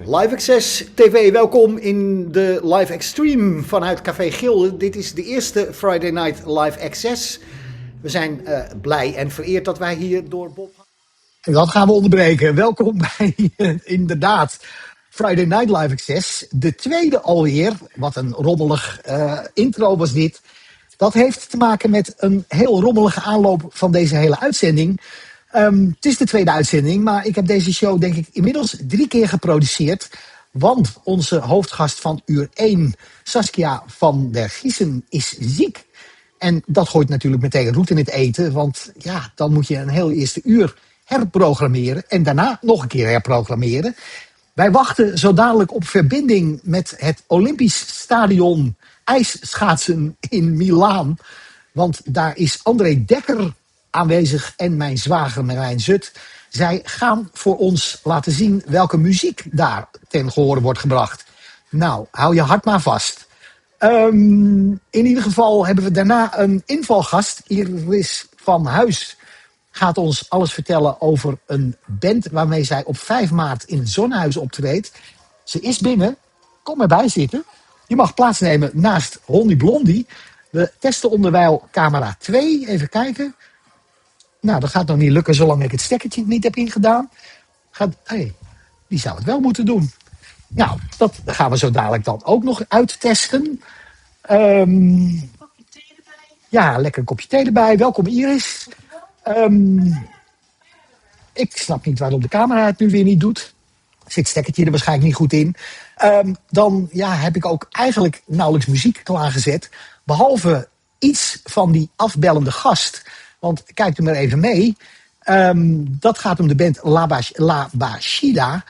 LiveXS TV, welkom in de LiveXS stream vanuit Café Gilde. Dit is de eerste Friday Night LiveXS. We zijn blij en vereerd dat wij hier door Bob... En dat gaan we onderbreken. Welkom bij inderdaad Friday Night LiveXS. De tweede alweer. Wat een rommelig intro was dit. Dat heeft te maken met een heel rommelige aanloop van deze hele uitzending. Het is de tweede uitzending, maar ik heb deze show denk ik inmiddels 3 keer geproduceerd. Want onze hoofdgast van uur 1, Saskia van der Giessen, is ziek. En dat gooit natuurlijk meteen roet in het eten. Want ja, dan moet je een heel eerste uur herprogrammeren. En daarna nog een keer herprogrammeren. Wij wachten zo dadelijk op verbinding met het Olympisch Stadion ijsschaatsen in Milaan. Want daar is André Dekker aanwezig en mijn zwager Merijn Zutt. Zij gaan voor ons laten zien welke muziek daar ten gehore wordt gebracht. Nou, hou je hart maar vast. In ieder geval hebben we daarna een invalgast. Iris van Huis gaat ons alles vertellen over een band waarmee zij op 5 maart in het Zonnehuis optreedt. Ze is binnen. Kom erbij zitten. Je mag plaatsnemen naast Honey Blondie. We testen onderwijl camera 2. Even kijken. Nou, dat gaat nog niet lukken zolang ik het stekkertje niet heb ingedaan. Die zou het wel moeten doen. Nou, dat gaan we zo dadelijk dan ook nog uittesten. Ja, lekker een kopje thee erbij. Welkom Iris. Ik snap niet waarom de camera het nu weer niet doet. Zit het stekkertje er waarschijnlijk niet goed in. Dan heb ik ook eigenlijk nauwelijks muziek klaargezet. Behalve iets van die afbellende gast. Want kijk er maar even mee. Dat gaat om de band Labasheeda.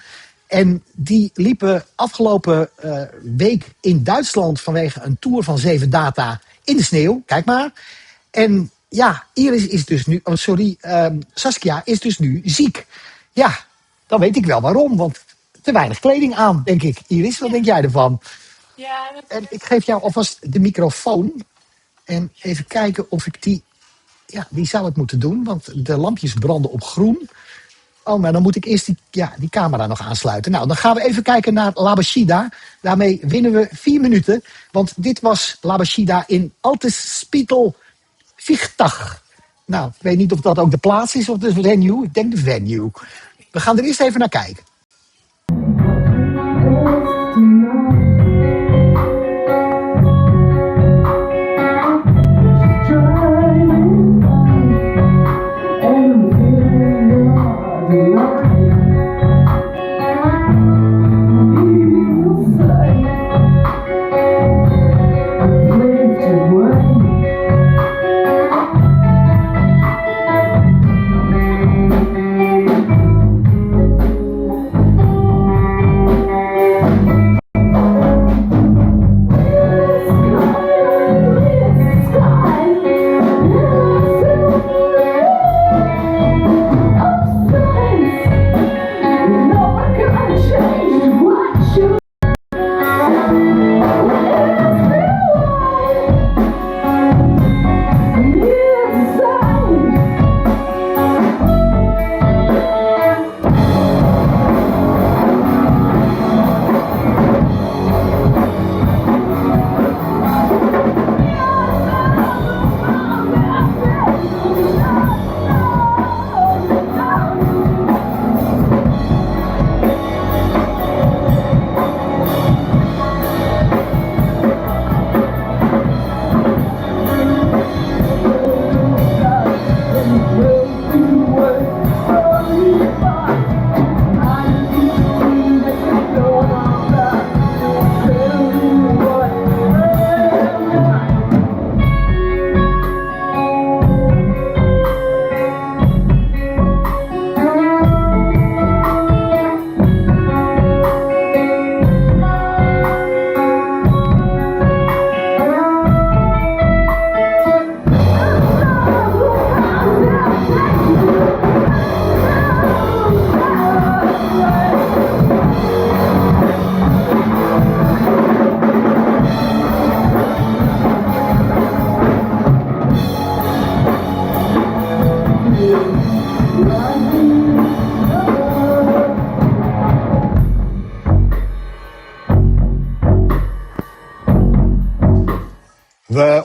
En die liepen afgelopen week in Duitsland vanwege een tour van 7 data in de sneeuw. Kijk maar. En ja, Iris is dus nu... Saskia is dus nu ziek. Ja, dan weet ik wel waarom. Want te weinig kleding aan, denk ik. Iris, wat denk jij ervan? Ja, en ik geef jou alvast de microfoon. En even kijken of ik die... Ja, die zou het moeten doen, want de lampjes branden op groen. Oh, maar dan moet ik eerst die camera nog aansluiten. Nou, dan gaan we even kijken naar Labasheeda. Daarmee winnen we 4 minuten. Want dit was Labasheeda in Altes Spital Viertag. Nou, ik weet niet of dat ook de plaats is of de venue. Ik denk de venue. We gaan er eerst even naar kijken.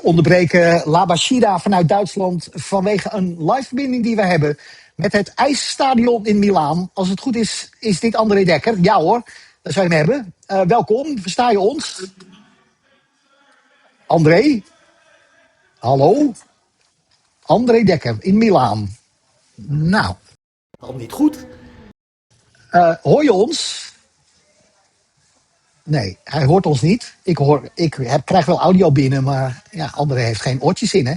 onderbreken Labasheeda vanuit Duitsland vanwege een live-verbinding die we hebben met het IJsstadion in Milaan. Als het goed is, is dit André Dekker. Ja hoor, daar zou je hem hebben. Welkom, versta je ons? André? Hallo? André Dekker in Milaan. Nou. Al niet goed. Hoor je ons? Nee, hij hoort ons niet. Krijg wel audio binnen, maar ja, André heeft geen oortjes in, hè?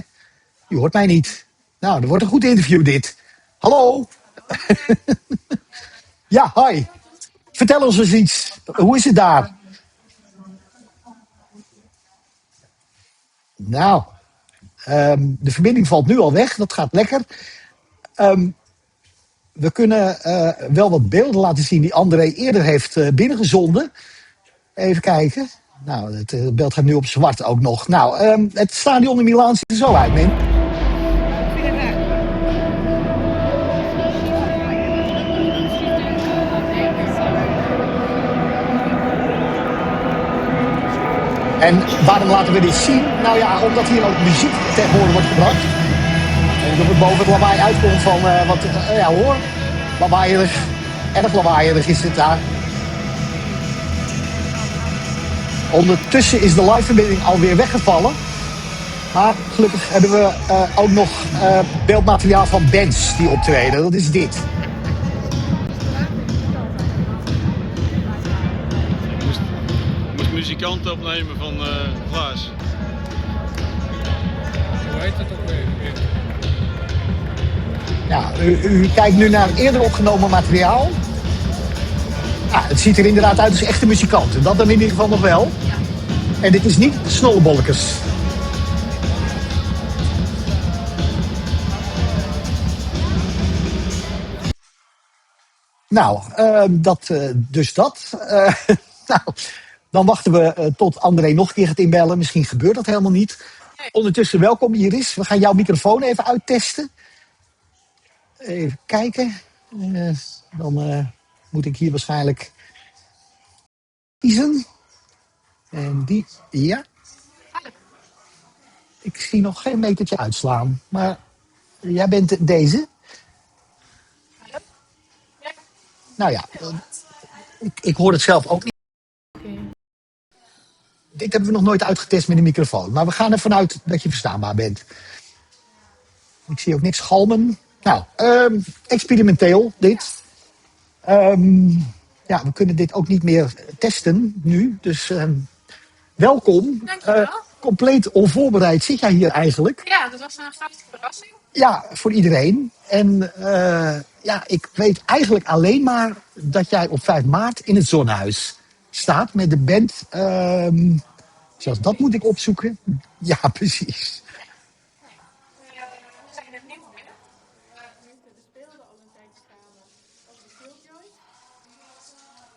Je hoort mij niet. Nou, dat wordt een goed interview dit. Hallo? Ja, hi. Vertel ons eens iets. Hoe is het daar? Nou, de verbinding valt nu al weg. Dat gaat lekker. We kunnen wel wat beelden laten zien die André eerder heeft binnengezonden. Even kijken. Nou, het beeld gaat nu op zwart ook nog. Nou, het stadion in Milaan ziet er zo uit, men. En waarom laten we dit zien? Nou ja, omdat hier ook muziek tegenwoordig wordt gebracht. En dat het boven het lawaai uitkomt van hoor. Lawaaierig. Erg lawaaierig is het daar. Ondertussen is de liveverbinding alweer weggevallen. Maar gelukkig hebben we ook nog beeldmateriaal van bands die optreden. Dat is dit. Moest muzikanten opnemen van Vlaas. Hoe heet het ook weer? Ja, u kijkt nu naar eerder opgenomen materiaal. Ja, het ziet er inderdaad uit als echte muzikanten. Dat dan in ieder geval nog wel. En dit is niet snollebolletjes. Nou, dus dat. Nou, dan wachten we tot André nog een keer gaat inbellen. Misschien gebeurt dat helemaal niet. Ondertussen welkom Iris. We gaan jouw microfoon even uittesten. Even kijken. Dan moet ik hier waarschijnlijk kiezen. En die, ja. Ik zie nog geen metertje uitslaan. Maar jij bent deze. Nou ja, ik hoor het zelf ook niet. Dit hebben we nog nooit uitgetest met een microfoon. Maar we gaan ervan uit dat je verstaanbaar bent. Ik zie ook niks galmen. Nou, experimenteel dit. Ja, we kunnen dit ook niet meer testen nu. Dus welkom. Compleet onvoorbereid zit jij hier eigenlijk. Ja, dat was een grote verrassing. Ja, voor iedereen. En ja, ik weet eigenlijk alleen maar dat jij op 5 maart in het Zonnehuis staat met de band. Zelfs dat moet ik opzoeken. Ja, precies. We zijn een nieuwe band. We speelden al een tijdje samen als de Killjoy.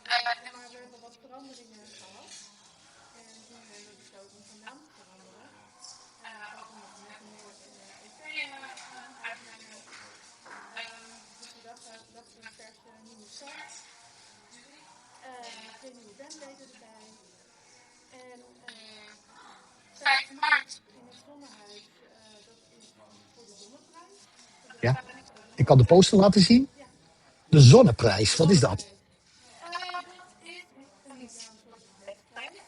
Maar we hebben wat veranderingen gehad. En toen hebben we besloten om van naam te veranderen. Ook omdat we net een nieuwe EP uitbrengen. Dus we dachten een verse nieuwe start. 2 nieuwe bandleden erbij. En 5 maart in het Zonnehuis, dat is voor de Zonneprijs. Ja, ik kan de poster laten zien. De Zonneprijs, wat is dat? Dat is een soort wedstrijd.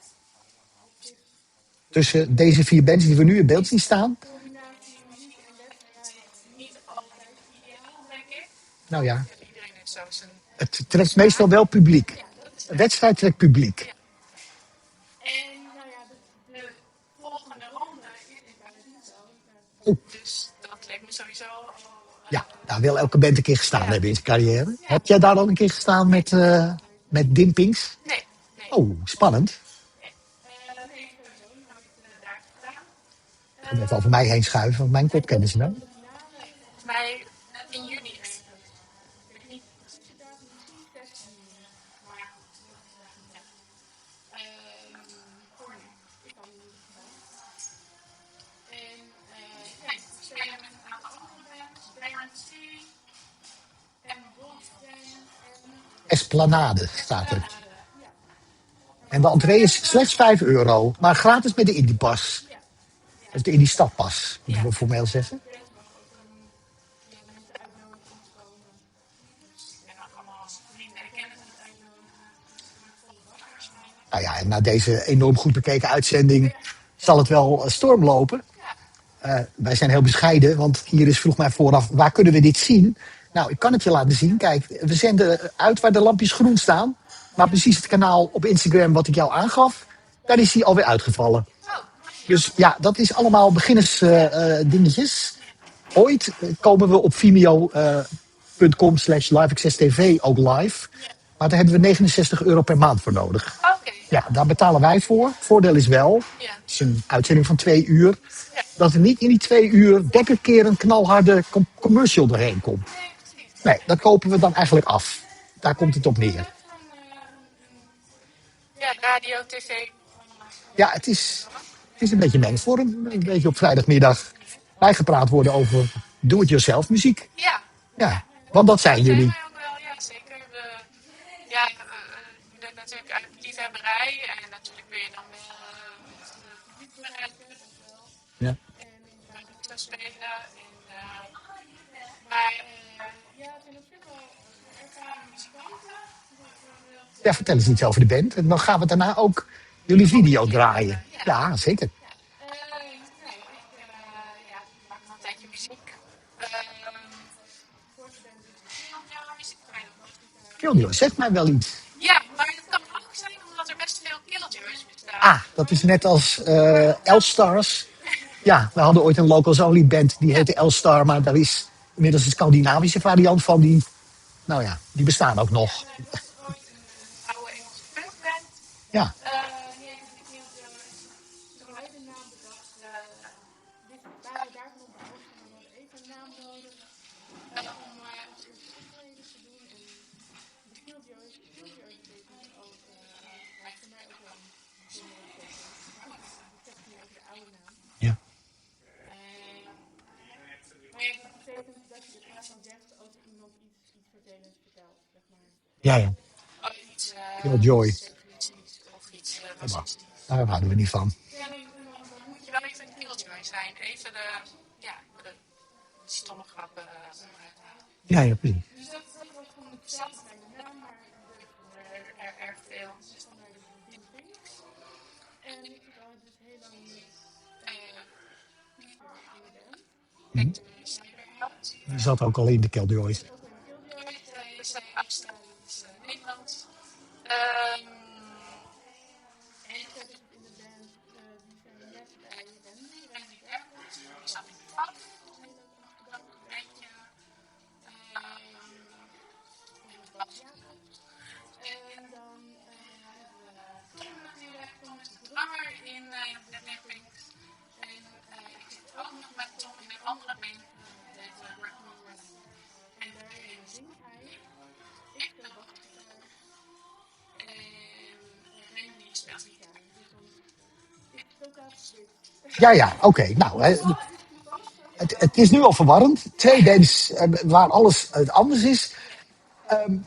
Tussen deze 4 bands die we nu in beeld zien staan. Combinatie muziek en wedstrijd, niet altijd ideaal, denk ik. Nou ja, Iedereen heeft zo zijn... het trekt meestal wel publiek. Een wedstrijd trekt publiek. En nou ja, de volgende ronde is bij de Oh. Dus dat leek me sowieso al... Ja, daar wil elke band een keer gestaan hebben in zijn carrière. Heb jij daar al een keer gestaan met Dimpings? Nee. Oh, spannend. Nee, sowieso niet. Heb ik daar gedaan. Je bent over mij heen schuiven, want mijn kop kennen ze nou. Volgens mij in juni is het. Ik weet niet precies de datum, misschien 16 juni. Maar goed, ja. Ik kan het niet gedaan. En ja, we spelen met een aantal andere bands. Merijn en Esplanade staat er. En de entree is slechts €5, maar gratis met de Indiepas. Als je in die stad pas, moeten we formeel zeggen. Nou ja, en na deze enorm goed bekeken uitzending zal het wel storm lopen. Wij zijn heel bescheiden, want Iris vroeg mij vooraf, waar kunnen we dit zien? Nou, ik kan het je laten zien. Kijk, we zenden uit waar de lampjes groen staan. Maar precies het kanaal op Instagram wat ik jou aangaf, daar is hij alweer uitgevallen. Dus ja, dat is allemaal beginners dingetjes. Ooit komen we op vimeo.com/LiveXStv ook live. Maar daar hebben we €69 per maand voor nodig. Oké. Ja, daar betalen wij voor. Voordeel is wel, het is een uitzending van 2 uur, dat er niet in die 2 uur 30 keer een knalharde commercial doorheen komt. Nee, precies. Nee, dat kopen we dan eigenlijk af. Daar komt het op neer. Ja, radio, tv. Ja, het is een beetje mengvorm. Een beetje op vrijdagmiddag bijgepraat worden over do-it-yourself muziek. Ja. Ja, want dat zijn jullie. Wij ook wel, ja, zeker. Je doet natuurlijk uit liefhebberij en natuurlijk wil je dan wel het publiek bereiken. Ja. En inderdaad ook spelen. Maar het zijn op zich wel ervaren muzikanten. Ja, vertel eens iets over de band. En dan gaan we daarna ook jullie video draaien. Ja, zeker. Ik maak al een tijdje muziek. Killjoy, zeg mij wel iets. Ja, maar het kan ook zijn omdat er best veel killjoys bestaan. Ah, dat is net als L-Stars. Ja, we hadden ooit een locals only band die heette L-Star, maar daar is inmiddels een Scandinavische variant van die. Nou ja, die bestaan ook nog. Ooit een oude Engelse punkband. Ja. Die heeft de killjoys. Toen wij de naam bedacht, waren daarvan op de hoogte, maar we hadden even een naam nodig om ons eerste optreden te doen. En de killjoys betekent ook, voor mij ook wel een ik heb nu even de oude naam. Ja. Maar ja, dat betekent dat je er plaats van zegt als iemand iets vervelends vertelt, zeg maar. Ja, ja. Of iets Killjoy. of iets Daar houden we niet van. Ja, dan moet je wel even een killjoy zijn. Even de stomme grappen onderuit halen. Ja, ja, precies. Dus dat was gewoon hetzelfde bij de naam, maar er erg veel. Dus dan naar de Pinks. En ik heb al dus heel lang niet in de band. Die zat ook al in de Killjoys. Is Australisch Nederlands. En ik heb dus in de band die zijn net bij Randy Dekker. Die zat in de pap. Een hele bedankt bandje. En dan hebben we Tom natuurlijk, Tom is de drummer in de Pinks. En ik zit ook nog met Tom in een andere band. En daarin zingt hij. Ik speel basgitaar. En Randy speelt gitaar. Dus dan is het totaal geswitcht. Ja, ja, oké. Nou, het is nu al verwarrend. 2 bands waar alles anders is.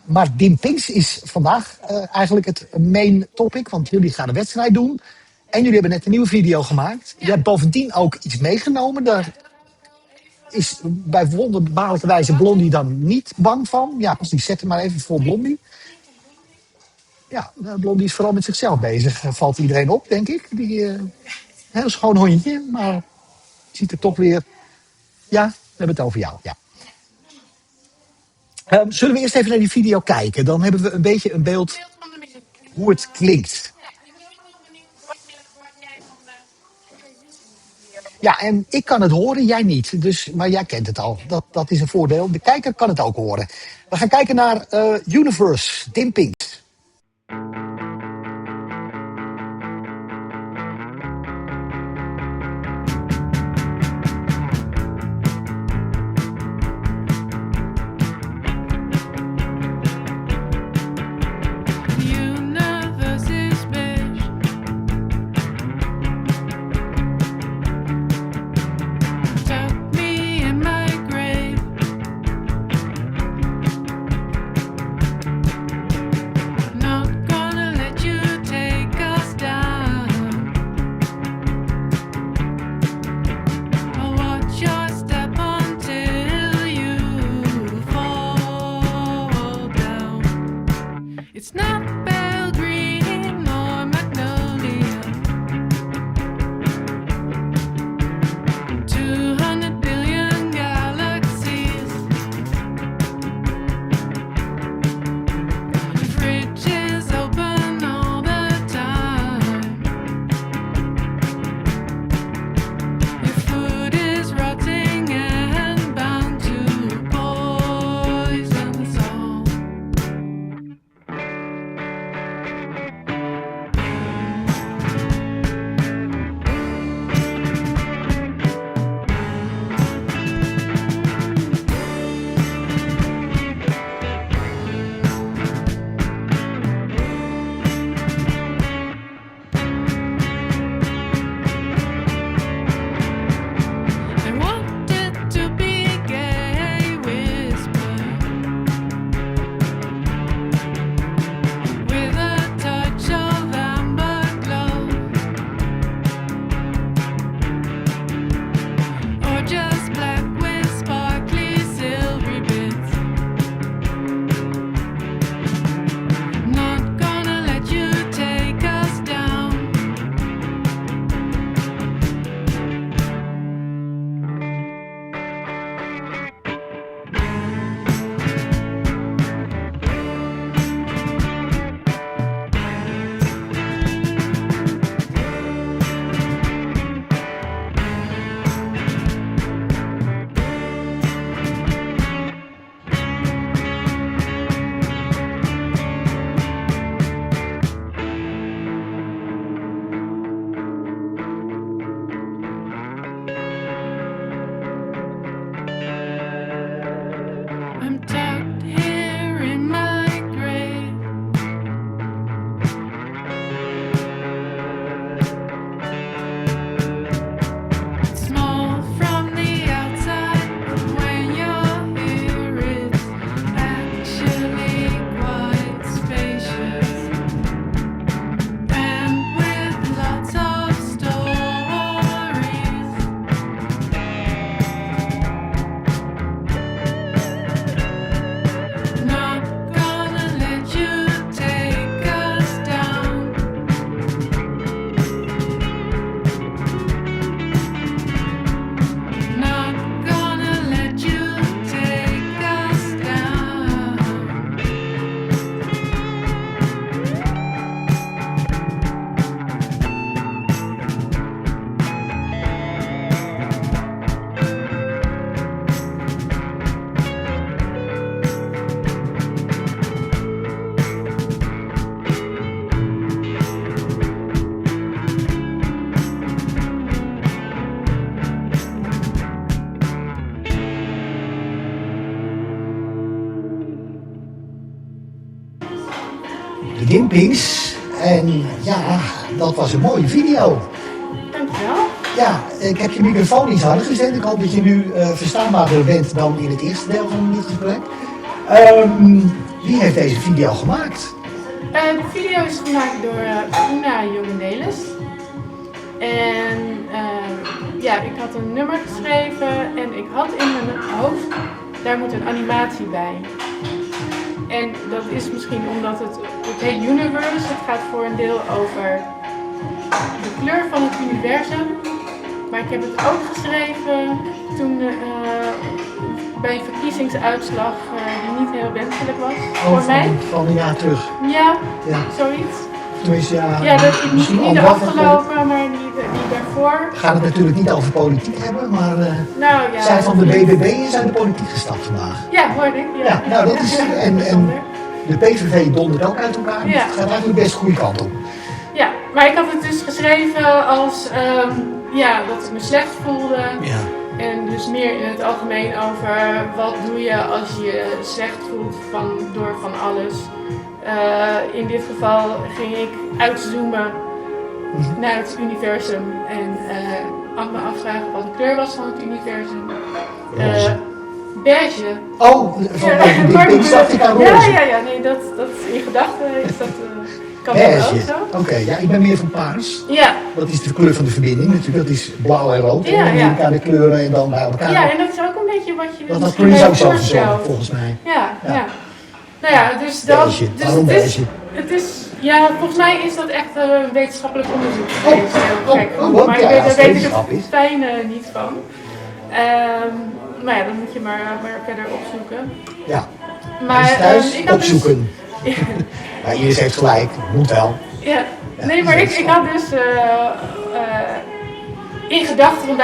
Maar Dim Pinks is vandaag eigenlijk het main topic. Want jullie gaan een wedstrijd doen. En jullie hebben net een nieuwe video gemaakt. Je hebt bovendien ook iets meegenomen. Daar is bij wonderbaarlijke wijze Blondie dan niet bang van. Ja, precies. Zet hem maar even voor Blondie. Ja, Blondie is vooral met zichzelf bezig. Valt iedereen op, denk ik. Een heel schoon hondje. Maar ziet er toch weer... Ja, we hebben het over jou. Ja. Zullen we eerst even naar die video kijken? Dan hebben we een beetje een beeld hoe het klinkt. Ja, en ik kan het horen, jij niet. Dus, maar jij kent het al. Dat is een voordeel. De kijker kan het ook horen. We gaan kijken naar Universe, Dim Pinks. I'm tucked here in my grave. Small from the outside, but when you're here, it's actually quite spacious. And with lots of stories. Not gonna let you take us down. Not gonna let you take us down. De Gimpings. En ja, dat was een mooie video. Dankjewel. Ja, ik heb je microfoon iets harder gezet. Ik hoop dat je nu verstaanbaarder bent dan in het eerste deel van dit gesprek. Wie heeft deze video gemaakt? De video is gemaakt door Una Jongenelis. En ja, ik had een nummer geschreven en ik had in mijn hoofd, daar moet een animatie bij. En dat is misschien omdat het heet Universe, het gaat voor een deel over de kleur van het universum. Maar ik heb het ook geschreven toen bij een verkiezingsuitslag die niet heel wenselijk was voor mij. Van een jaar terug. Ja, Ja. zoiets. Tenminste, Ja, dat is misschien niet de anderhalf jaar afgelopen, maar die daarvoor. We gaan het natuurlijk niet over politiek hebben, maar Nou ja. zij van de BBB is uit de politiek gestapt vandaag. Ja, hoorde ik. Ja, nou dat is, en de PVV dondert ook uit elkaar, dus Ja. het gaat eigenlijk best de goede kant op. Ja, maar ik had het dus geschreven als ja, dat ik me slecht voelde. Ja. En dus meer in het algemeen over wat doe je als je je slecht voelt door van alles. In dit geval ging ik uitzoomen naar het universum en me afvragen wat de kleur was van het universum. Roze. Beige. Oh, van die pink dacht ik aan roze. Ja, nee, dat in gedachten is dat, kan dat ook Beige. zo. Oké, ja, ik ben meer van paars. Ja. Dat is de kleur van de verbinding natuurlijk, dat is blauw en rood. Ja, en ja. elkaar de kleuren en dan bij elkaar. Ja, en dat is ook een beetje wat je Dat had misschien Prince bij ook zo voorstelt. verzorgd, volgens mij. Ja. Ja. Nou ja, dus dat. Beige. Dus Waarom beige? het is, ja, volgens mij is dat echt wetenschappelijk onderzoek geweest. Heel gek. wat? Maar Ja, daar als weet ik wetenschap is. het fijne niet van. Maar ja, dan moet je maar verder opzoeken. Ja. Maar Dus thuis ik had dus- opzoeken. Ja, Iris heeft gelijk, moet wel. Ja, Ja, nee, maar dat is ik had dus in gedachten, want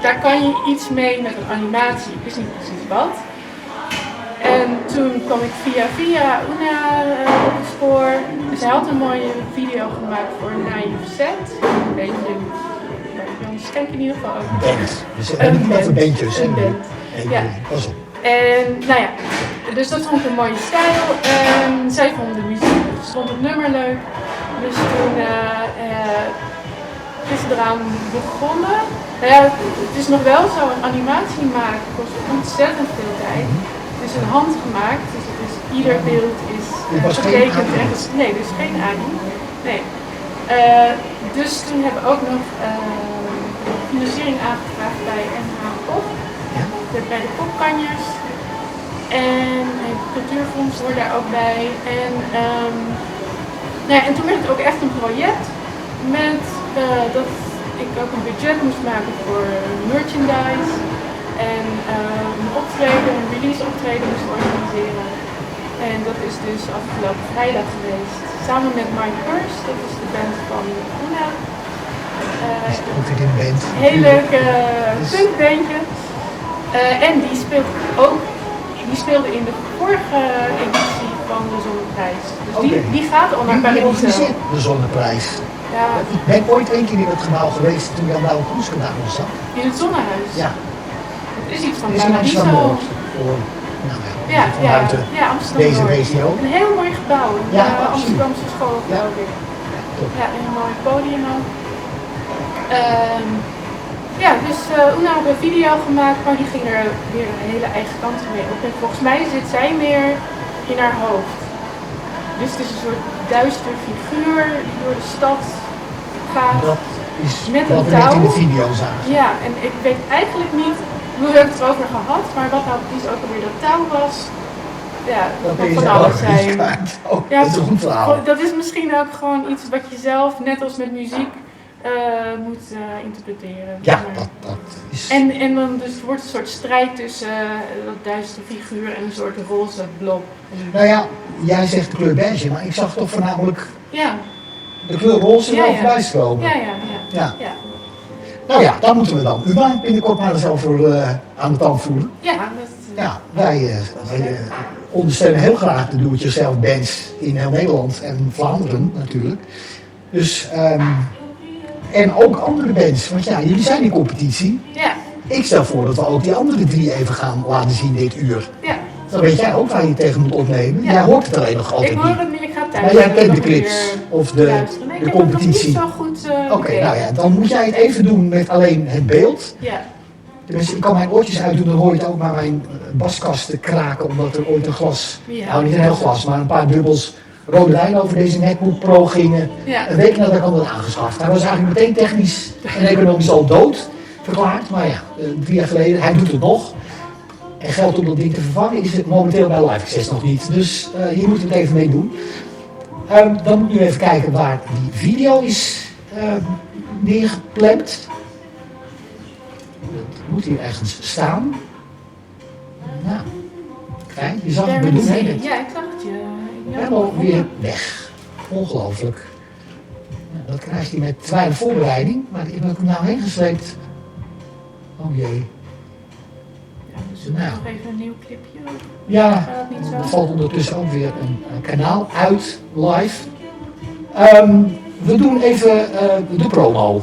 daar kan je iets mee met een animatie. Ik wist niet precies wat. En toen kwam ik via Una op het spoor. Zij had een mooie video gemaakt voor LiveXS. Een beetje, anders ken ik in ieder geval ook niet. Band. Dus we hebben niet over bandjes. Een band. Ja. Pas op. En nou ja, dus dat vond ik een mooie stijl. En zij vond de muziek, vond het nummer leuk. Dus toen is ze eraan begonnen. Nou ja, het is nog wel zo, een animatie maken kost ontzettend veel tijd. Het is een hand gemaakt, dus ieder beeld is Dit was geen getekend. AI? Nee, dus geen AI. Nee. Dus toen hebben we ook nog financiering aangevraagd bij NH Pop. Ja. Bij de popkanjers. En het cultuurfonds hoort daar ook bij. En, nou ja, en toen werd het ook echt een project met dat ik ook een budget moest maken voor merchandise. En een optreden, een release optreden moest organiseren. En dat is dus afgelopen vrijdag geweest. Samen met My Purse, dat is de band van Una. Ook weer in band. Heel leuk punkbandje. En die speelde in de vorige editie van de Zonneprijs. Dus die gaat al naar Wie Paradiso. organiseert de Zonneprijs? Ja, Ik ben ooit één keer in het gebouw geweest toen Jan Douwe Kroeske daar nog zat. in het Zonnehuis. Ja, Het is iets van dat is in Paradiso. Amsterdam-Noord. Nou, Ja, ja, buiten ja, Amsterdam deze Noord. regio. Een heel mooi gebouw. Ja, absoluut. Amsterdamse school, Ja. geloof ik. Top. Ja, en een mooi podium ook. Ja, dus Oena hebben een video gemaakt, maar die ging er weer een hele eigen kant mee op. En volgens mij zit zij meer in haar hoofd. Dus het is een soort duister figuur die door de stad gaat. Dat is Met wat een we net touw. in de video zagen. Ja, en ik weet eigenlijk niet, we hebben het erover gehad, maar wat nou precies ook alweer dat touw was. Ja, Dat kan is van nou alles ook zijn. niet kwijt. Oh, Ja, dat is een goed verhaal. dat is misschien ook gewoon iets wat je zelf, net als met muziek, moet interpreteren. Ja, Maar- dat is... En dan dus het wordt een soort strijd tussen dat duistere figuur en een soort roze blob. Nou ja, jij zegt de kleur beige, maar ik zag toch voornamelijk Ja, de kleur roze Ja, wel ja. voorbij stromen. ja. Ja. Nou ja, daar moeten we dan. U mag binnenkort maar eens over aan de tand voelen. Ja, dat, Ja, wij ondersteunen heel graag de do-it-yourself bands in heel Nederland en Vlaanderen natuurlijk. Dus, en ook andere bands, want ja, jullie zijn in competitie. ja, Ik stel voor dat we ook die andere 3 even gaan laten zien dit uur. ja. Dan weet jij ook waar je tegen moet opnemen. Ja. Jij hoort het alleen nog altijd Ik hoor niet. het nu, ik ga thuis. Maar jij kent nog de een clips keer of de luisteren. Nee, ik heb competitie. het nog niet zo goed Oké, nou ja, dan moet jij het even doen met alleen het beeld. Ja, Tenminste, ik kan mijn oortjes uitdoen, dan hoor je het ook maar mijn baskasten kraken, omdat er ooit een glas, Ja. nou niet een heel glas, maar een paar dubbels rode wijn over deze MacBook Pro gingen. Ja. Een week nadat ik had aangeschaft. Hij was eigenlijk meteen technisch en economisch al dood verklaard, maar ja, 3 jaar geleden, hij doet het nog. En geld om dat ding te vervangen is het momenteel bij LiveXS nog niet, dus hier moeten we het even mee doen. Dan moet je even kijken waar die video is neergepland. Dat moet hier ergens staan. Nou, kijk, je zag het bedoelen. ja, ik zag het je. Helemaal weer weg. Ongelooflijk. Nou, dat krijgt hij met weinig voorbereiding, maar ik heb hem nou heen gesleept. Oh jee. Ja, dus zoek Nou. nog even een nieuw clipje. Ja, Gaat dat niet zo? er valt ondertussen ook weer een kanaal uit, live. We doen even de promo.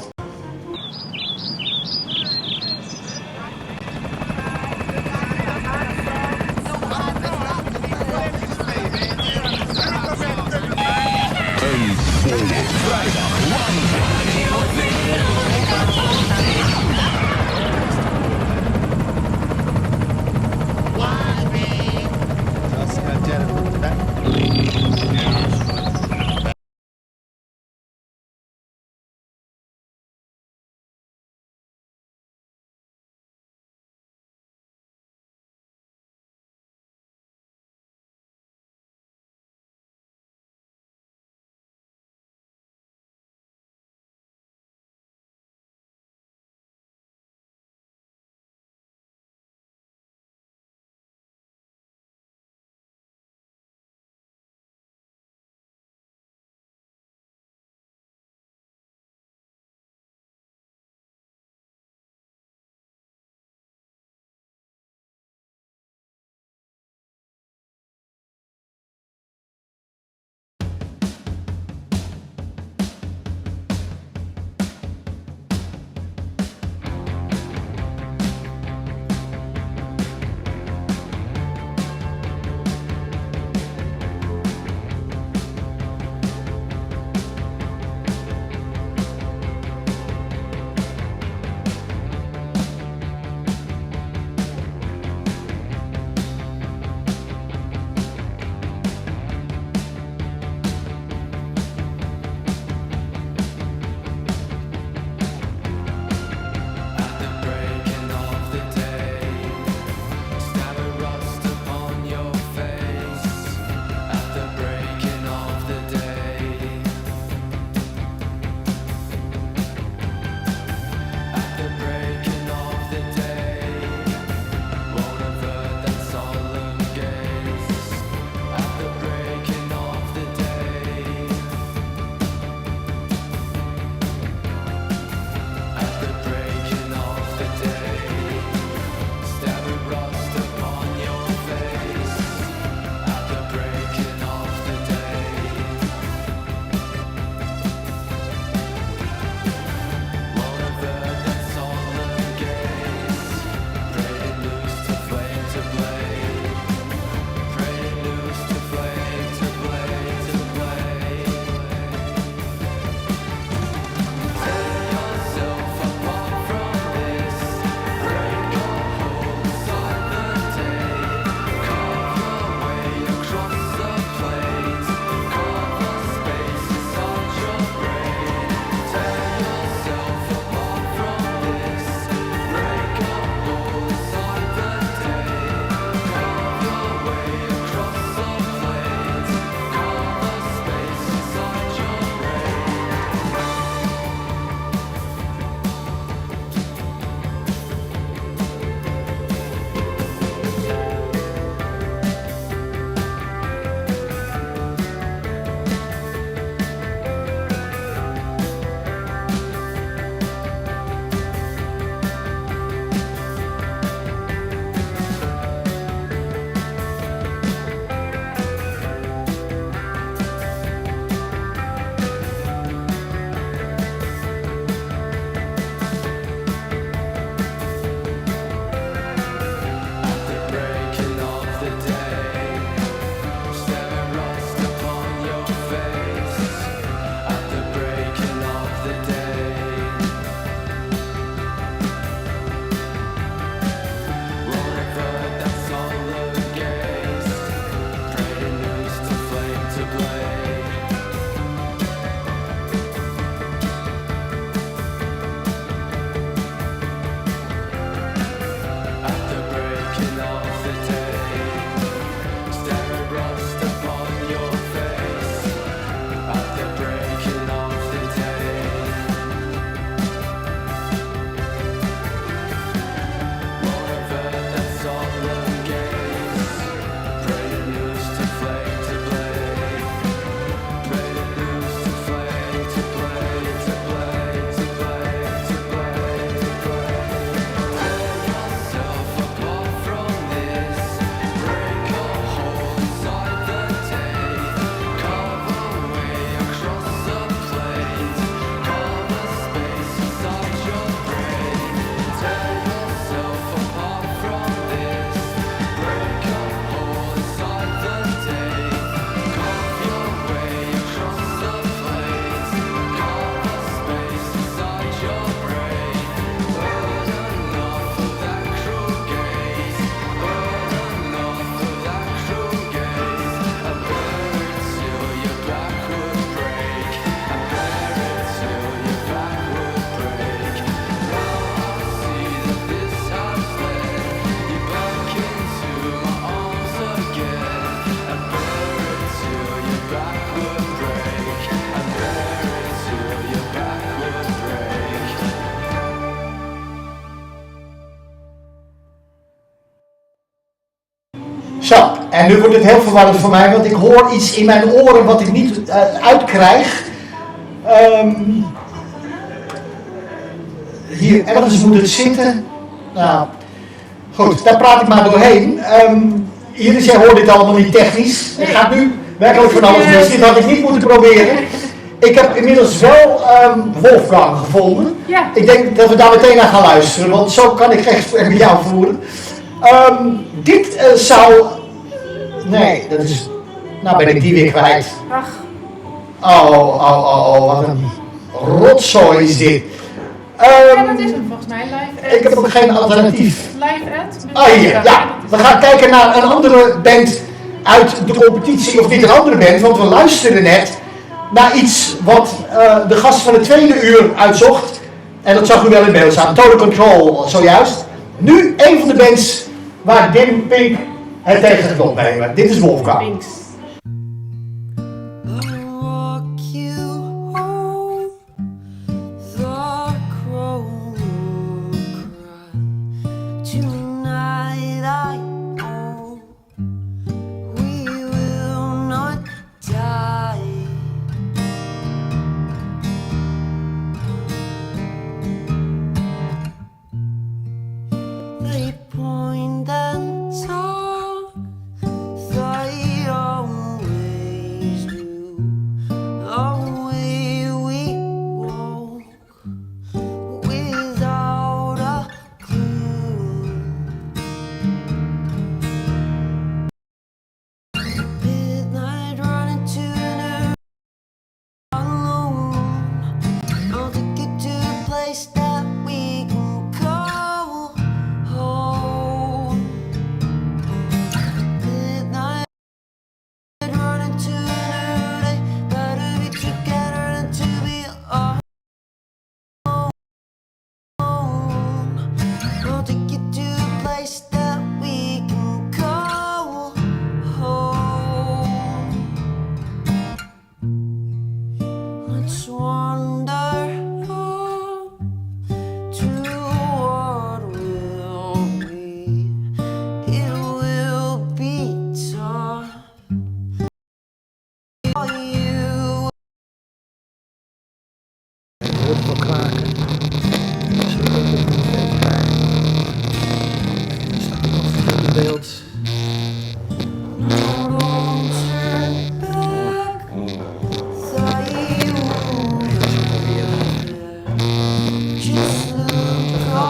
Zo, en nu wordt het heel verwarrend voor mij, want ik hoor iets in mijn oren wat ik niet uitkrijg. Hier ergens moet het zitten. Nou, goed, daar praat ik maar doorheen. Iris, jij hoort dit allemaal niet technisch. Er gaat nu werkelijk van alles mis. Dit had ik niet moeten proberen. Ik heb inmiddels wel Wolfgang gevonden. Ja. Ik denk dat we daar meteen naar gaan luisteren, want zo kan ik gesprek met jou voeren. Dit zou... Nee, dat is... Nou ben ik die weer kwijt. Ach, Oh, wat een rotzooi is dit. ja, dat is hem volgens mij. Live Ik heb ook geen alternatief. LiveXS. Ah, hier, ja. We gaan kijken naar een andere band uit de competitie, of dit een andere band, want we luisterden net naar iets wat de gast van het tweede uur uitzocht. En dat zag u wel in beeld staan, Total Control zojuist. Nu een van de bands waar Dim Pink het tegen gaat opnemen. Dit is Wolfgang. Links.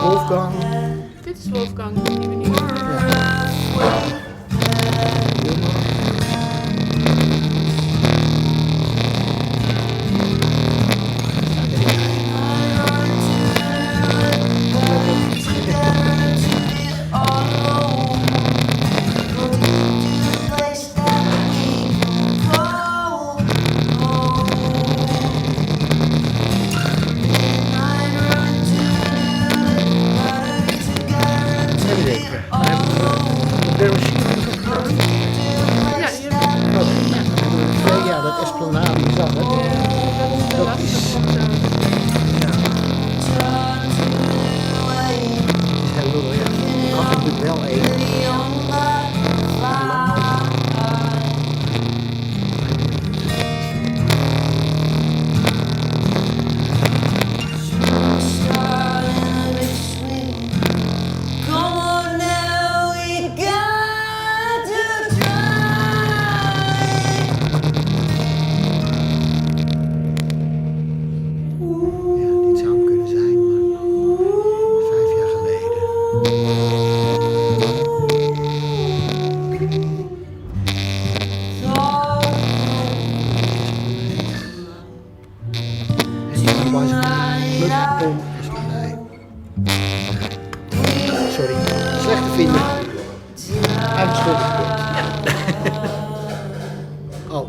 Wolfgang. Dit is Wolfgang, die we nu Ja, dat Esplanade, je zag het. Dat is... Ja. is heel lullig, ja. Ik had hem natuurlijk wel één. Sorry, slecht te vinden. Uitschot. Oh.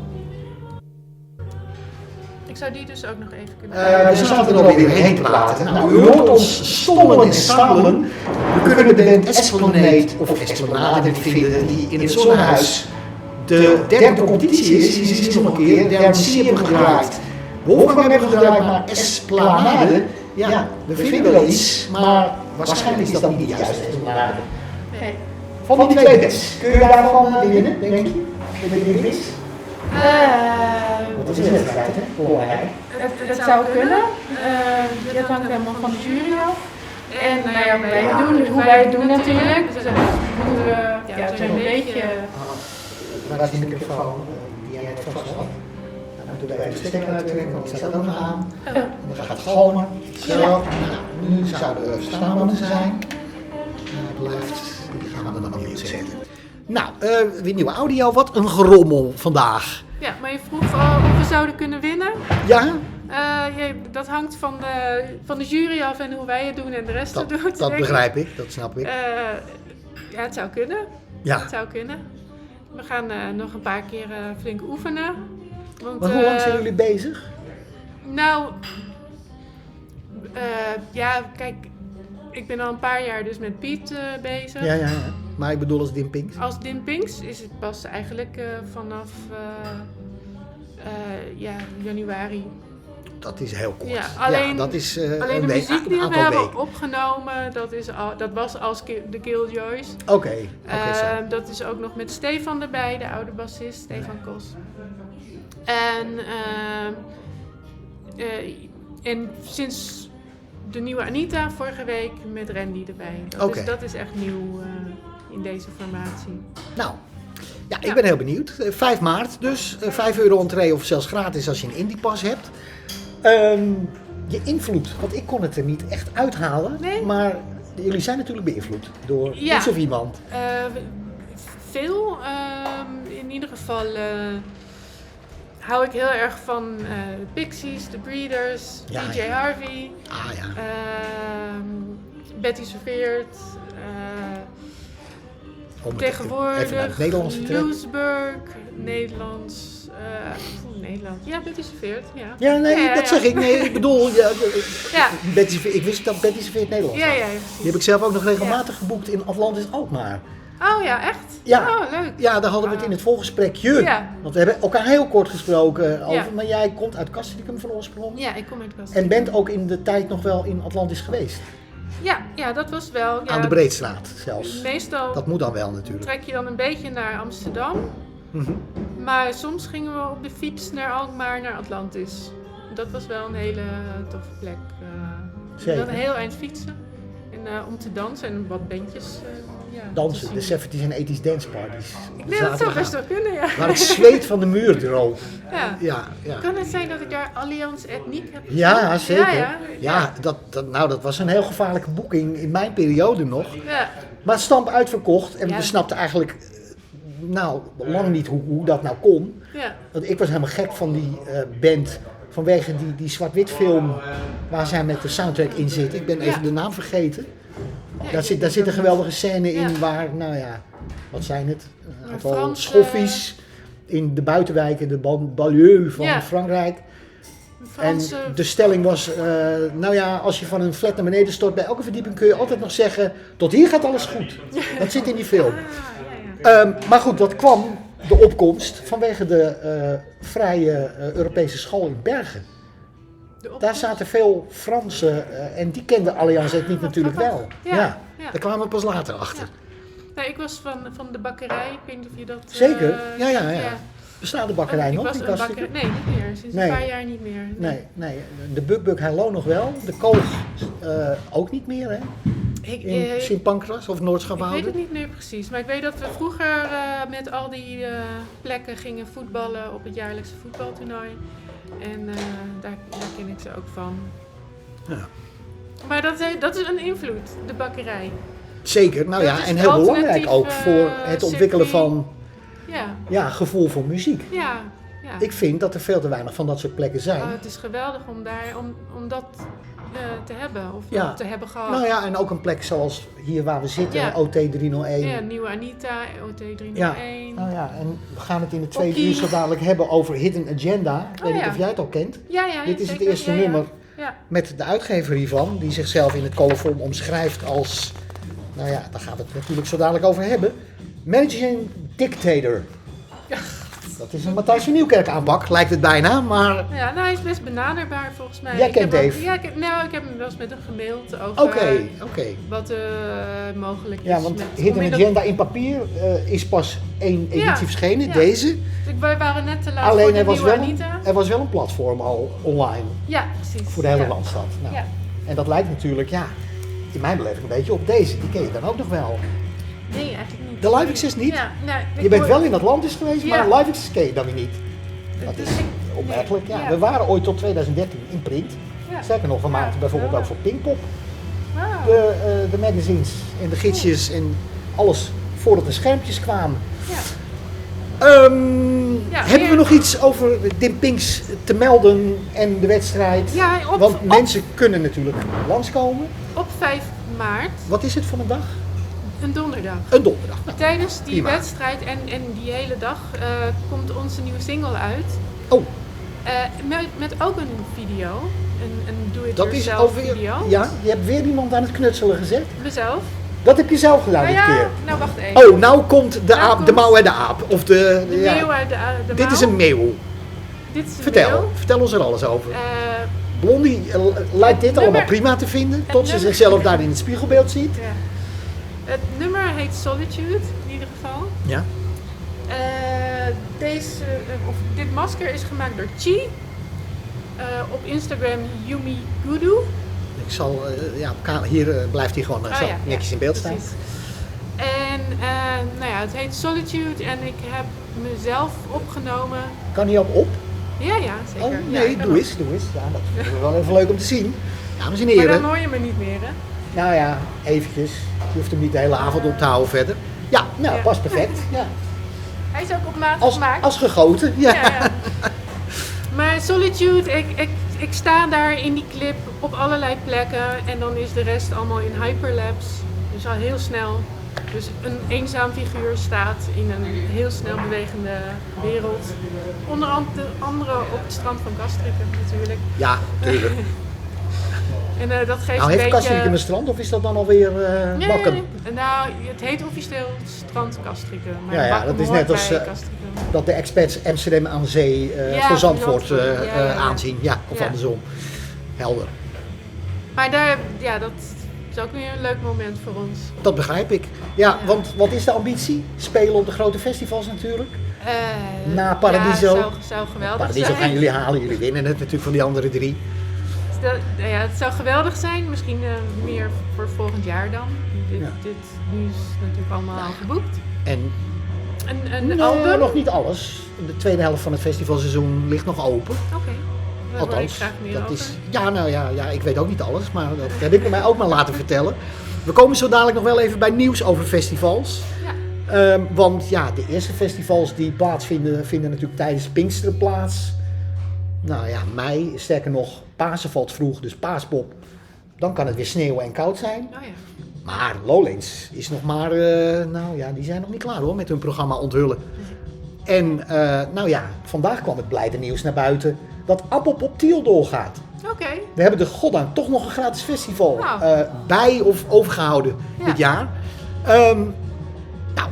Ik zou die dus ook nog even kunnen... We zaten er alweer heen te praten. Nou, u hoort ons stommelen en stamelen. We kunnen de band Esplanade of Esplanade vinden die in het Zonnehuis de derde competitie is. Die is nog een keer. Derde serie hebben gedraaid. Wolfgang hebben gedraaid, maar Esplanade, ja, we vinden wel iets, maar waarschijnlijk is dat niet juist Esplanade. Nee. Van die 2 bands, kun je daarvan winnen, denk je? Met die quiz? Wat is een wedstrijd, hè? Het zou kunnen. Dat hangt helemaal van de jury af. En hoe wij het doen natuurlijk. Dus dan moeten we zo'n beetje... Waar is die microfoon die jij net vast had? Dan moeten we even de stekker uittrekken, want die staat ook nog aan. En dan gaat het galmen. Zo. Nou, nu zouden we verstaan moeten zijn. Het blijft, die gaan we dan weer zetten. Nou, weer nieuwe audio. Wat een gerommel vandaag. Ja, maar je vroeg of we zouden kunnen winnen. Ja? Dat hangt van de jury af en hoe wij het doen en de rest het doet. Dat begrijp ik, dat snap ik. Ja, het zou kunnen. Ja. Het zou kunnen. We gaan nog een paar keer flink oefenen. Want, Maar hoe lang zijn jullie bezig? Nou, kijk, ik ben al een paar jaar dus met Piet bezig. Ja. Maar ik bedoel als Dimpings. Als Dimpings is het pas eigenlijk vanaf januari. Dat is heel kort. Ja, alleen dat is, alleen de week, muziek die we aantal hebben weken. opgenomen, dat was als de Killjoys. Oké, dat is ook nog met Stefan erbij, de oude bassist, Stefan Kos. En sinds de nieuwe Anita vorige week met Randy erbij. Dat is echt nieuw in deze formatie. Nou, ja, ik ben heel benieuwd. 5 maart dus, €5 entree of zelfs gratis als je een indiepas hebt. Je invloed, want ik kon het er niet echt uithalen, Nee. maar jullie zijn natuurlijk beïnvloed door Ja. iets of iemand. Veel. In ieder geval hou ik heel erg van Pixies, The Breeders, Ja, DJ ja. Harvey, Ah ja, Betty Serveert, om het tegenwoordig even naar het Nederlands te trekken. Loesburg, Nederlands. Nederland. Ja, Betty Serveert. Ja. Ja, nee, dat zeg ik. Nee, ik bedoel, ja, Ja. ik wist dat Betty Serveert Nederlands was. Ja, Die heb ik zelf ook nog regelmatig geboekt in Atlantis Alkmaar. Oh ja, echt? Ja. Oh, leuk. Ja, daar hadden we het in het voorgesprekje. Ja. Want we hebben elkaar heel kort gesproken over, Ja. maar jij komt uit Castricum van oorsprong. Ja, ik kom uit Kast. En bent ook in de tijd nog wel in Atlantis geweest. Ja, dat was wel. Ja, Aan de Breedstraat zelfs. Meestal Dat moet dan wel natuurlijk. trek je dan een beetje naar Amsterdam. Mhm. Maar soms gingen we op de fiets naar Alkmaar, naar Atlantis. Dat was wel een hele toffe plek. Zeker. Dan een heel eind fietsen. En om te dansen en wat bandjes te Dansen, zien. de 70s en 80s dance parties. Nee, dat zou best wel kunnen, ja. Waar het zweet van de muur droop. Ja. Ja. Kan het zijn dat ik daar Allianz Ethniek heb gezien? Ja, zeker. Ja. Dat was een heel gevaarlijke boeking in mijn periode nog. Ja. Maar stamp uitverkocht en Ja. we snapten eigenlijk lang niet hoe dat nou kon. Ja. Want ik was helemaal gek van die band vanwege die zwart-wit film waar zij met de soundtrack in zit. Ik ben even de naam vergeten. Daar zit een geweldige scène in waar, wat zijn het? Een aantal Frans, schoffies in de buitenwijken, de banlieue van Frankrijk. Franse... En de stelling was, als je van een flat naar beneden stort, bij elke verdieping kun je altijd nog zeggen, tot hier gaat alles goed. Dat zit in die film. Maar goed, dat kwam, de opkomst, vanwege de vrije Europese school in Bergen. Daar zaten veel Fransen en die kenden Allianz Ethniek natuurlijk wel. Ja. Daar kwamen we pas later achter. Ja. Ik was van de bakkerij, ik weet niet of je dat... Zeker, ja. Bestaat de bakkerij nog? Ik was nee, niet meer. Sinds een paar jaar niet meer. Nee. De Buk Hello nog wel. De Koog ook niet meer, hè? In Sint Pancras of Noordschaphouden? Ik weet het niet meer precies. Maar ik weet dat we vroeger met al die plekken gingen voetballen op het jaarlijkse voetbaltoernooi. En daar ken ik ze ook van. Ja. Maar dat is een invloed, de bakkerij. Zeker, en heel belangrijk ook voor het ontwikkelen van gevoel voor muziek. Ja. Ik vind dat er veel te weinig van dat soort plekken zijn. Het is geweldig om dat te hebben of te hebben gehad. En ook een plek zoals hier waar we zitten, OT 301. Ja, Nieuwe Anita, OT 301. Ja, en we gaan het in de tweede uur zo dadelijk hebben over Hidden Agenda. Ik weet niet of jij het al kent. Ja, Dit is zeker. het eerste nummer Ja. met de uitgever hiervan, die zichzelf in het colofon omschrijft als, daar gaan we het natuurlijk zo dadelijk over hebben, Managing Dictator. Dat is een Matthijs van Nieuwkerk aanpak, lijkt het bijna, maar... Ja, nou, hij is best benaderbaar volgens mij. Jij kent Dave? Ja, ik heb hem wel eens met hem gemaild over Oké. wat mogelijk is. Ja, want met Hidden Agenda in papier is pas 1 editie verschenen, ja. deze. Dus wij waren net te laat Alleen voor de er was, nieuwe wel, Anita. er was wel een platform al online Ja, precies. voor de hele Landstad. Nou, Ja. En dat lijkt natuurlijk, in mijn beleving een beetje op deze. Die ken je dan ook nog wel. Nee, eigenlijk niet. De LiveXS niet? Ja, nou, Je bent wel in dat land is geweest, Ja. maar LiveXS ken je dan weer niet. Dat is opmerkelijk. Ja, Ja. we waren ooit tot 2013 in print. Ja. Sterker nog, we maakten bijvoorbeeld ook voor Pinkpop Wauw. de magazines en de gidsjes en alles voordat de schermpjes kwamen. Ja. Hebben we nog iets over Dim Pinks te melden en de wedstrijd? Ja, Want mensen kunnen natuurlijk langskomen. Op 5 maart, Wat is het voor een dag? een donderdag. Een donderdag. Nou, Tijdens die prima. wedstrijd en die hele dag komt onze nieuwe single uit. Oh, Met ook een video. Een dat is do-it-yourself alweer... video. Ja, je hebt weer iemand aan het knutselen gezet. Mezelf. Dat heb je zelf gedaan dit keer. Nou wacht even. Oh, nou komt de aap, de mouw en de aap. Of de Meeuw uit de Dit mouw. is een meeuw. Dit is een Vertel, meeuw. vertel ons er alles over. Eh, Blondie lijkt dit nummer- allemaal prima te vinden, tot ze nummer- zichzelf daar in het spiegelbeeld ziet. ja. Het nummer heet Solitude, in ieder geval. Ja. Dit masker is gemaakt door Chi. Op Instagram Yumi Gudu. Ik zal, hier blijft hij gewoon zo netjes in beeld staan. Precies. En het heet Solitude en ik heb mezelf opgenomen. Kan hij op? Ja, zeker. Oh, Ja, nee, ik kan doe op. eens. Ja, dat vinden we wel even leuk om te zien. Dames en Maar heren. dan hoor je me niet meer, hè? Nou ja, eventjes. Je hoeft hem niet de hele avond op te houden verder. Ja, nou, Ja. past perfect. Ja. Hij is ook op maat Als, gemaakt. als gegoten, ja. Ja. Maar Solitude, ik sta daar in die clip op allerlei plekken en dan is de rest allemaal in hyperlapse. Dus al heel snel. Dus een eenzaam figuur staat in een heel snel bewegende wereld. Onder andere op het strand van Castricum natuurlijk. Ja, tuurlijk. En dat geeft Nou, een heeft beetje... Castricum een strand of is dat dan alweer Bakken? Nee. Nou, het heet officieel strand Castricum. Maar Ja, Bakken dat is hoort net als, bij Castricum. Dat de expats Amsterdam aan de zee voor Zandvoort Ja. aanzien. Ja, of Ja. andersom. Helder. Maar dat is ook weer een leuk moment voor ons. Dat begrijp ik. Ja, want wat is de ambitie? Spelen op de grote festivals natuurlijk. Na Paradiso. Ja, zou geweldig Paradiso zijn. gaan jullie halen. Jullie winnen het natuurlijk van die andere 3. Het zou geweldig zijn. Misschien meer voor volgend jaar dan. Nu is natuurlijk allemaal al geboekt. En Een album? nog niet alles. De tweede helft van het festivalseizoen ligt nog open. Oké. Daar hoor ik Althans, graag meer dat over. is. Ja, ik weet ook niet alles, maar dat heb ik mij ook maar laten vertellen. We komen zo dadelijk nog wel even bij nieuws over festivals. Ja. Want ja, de eerste festivals die plaatsvinden, vinden natuurlijk tijdens Pinksteren plaats. Nou ja, mei, sterker nog, Pasen valt vroeg, dus Paaspop. Dan kan het weer sneeuwen en koud zijn. Oh ja. Maar Lowlands is nog maar, die zijn nog niet klaar hoor met hun programma onthullen. En vandaag kwam het blijde nieuws naar buiten dat Appop op Tiel doorgaat. Oké. We hebben er goddank toch nog een gratis festival Nou. bij of overgehouden dit jaar.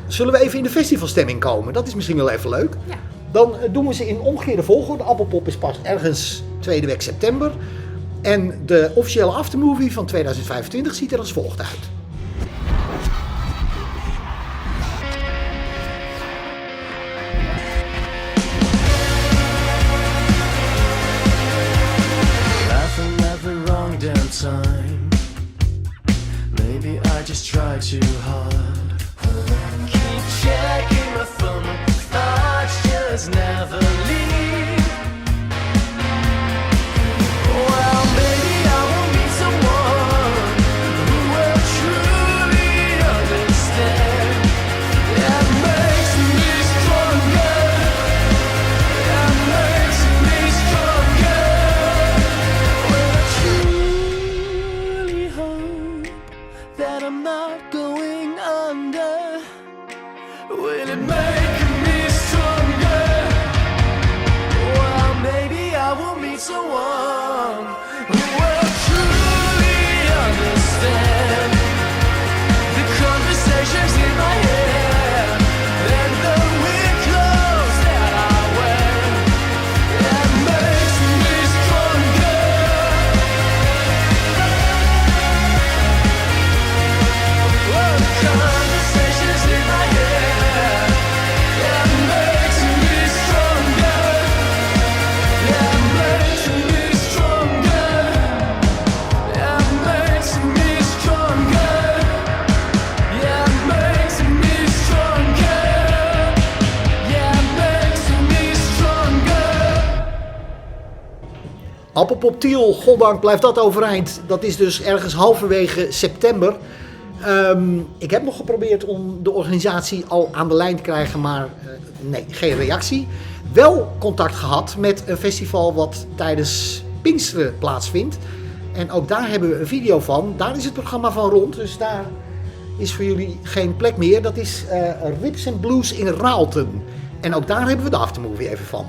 Zullen we even in de festivalstemming komen? Dat is misschien wel even leuk. Ja. Dan doen we ze in omgekeerde volgorde. Appelpop is pas ergens tweede week september. En de officiële aftermovie van 2025 ziet er als volgt uit. Laughing at the wrong damn time. Maybe I just try too hard. Keep checking my phone, thoughts just never leave. Well, maybe I will meet someone who will truly understand. That makes me stronger. That makes me stronger. Well, I truly hope that I'm not going under. Appelpop Tiel, goddank blijft dat overeind. Dat is dus ergens halverwege september. Ik heb nog geprobeerd om de organisatie al aan de lijn te krijgen, maar nee, geen reactie. Wel contact gehad met een festival wat tijdens Pinksteren plaatsvindt. En ook daar hebben we een video van. Daar is het programma van rond, dus daar is voor jullie geen plek meer. Dat is Rips and Blues in Raalten. En ook daar hebben we de aftermovie even van.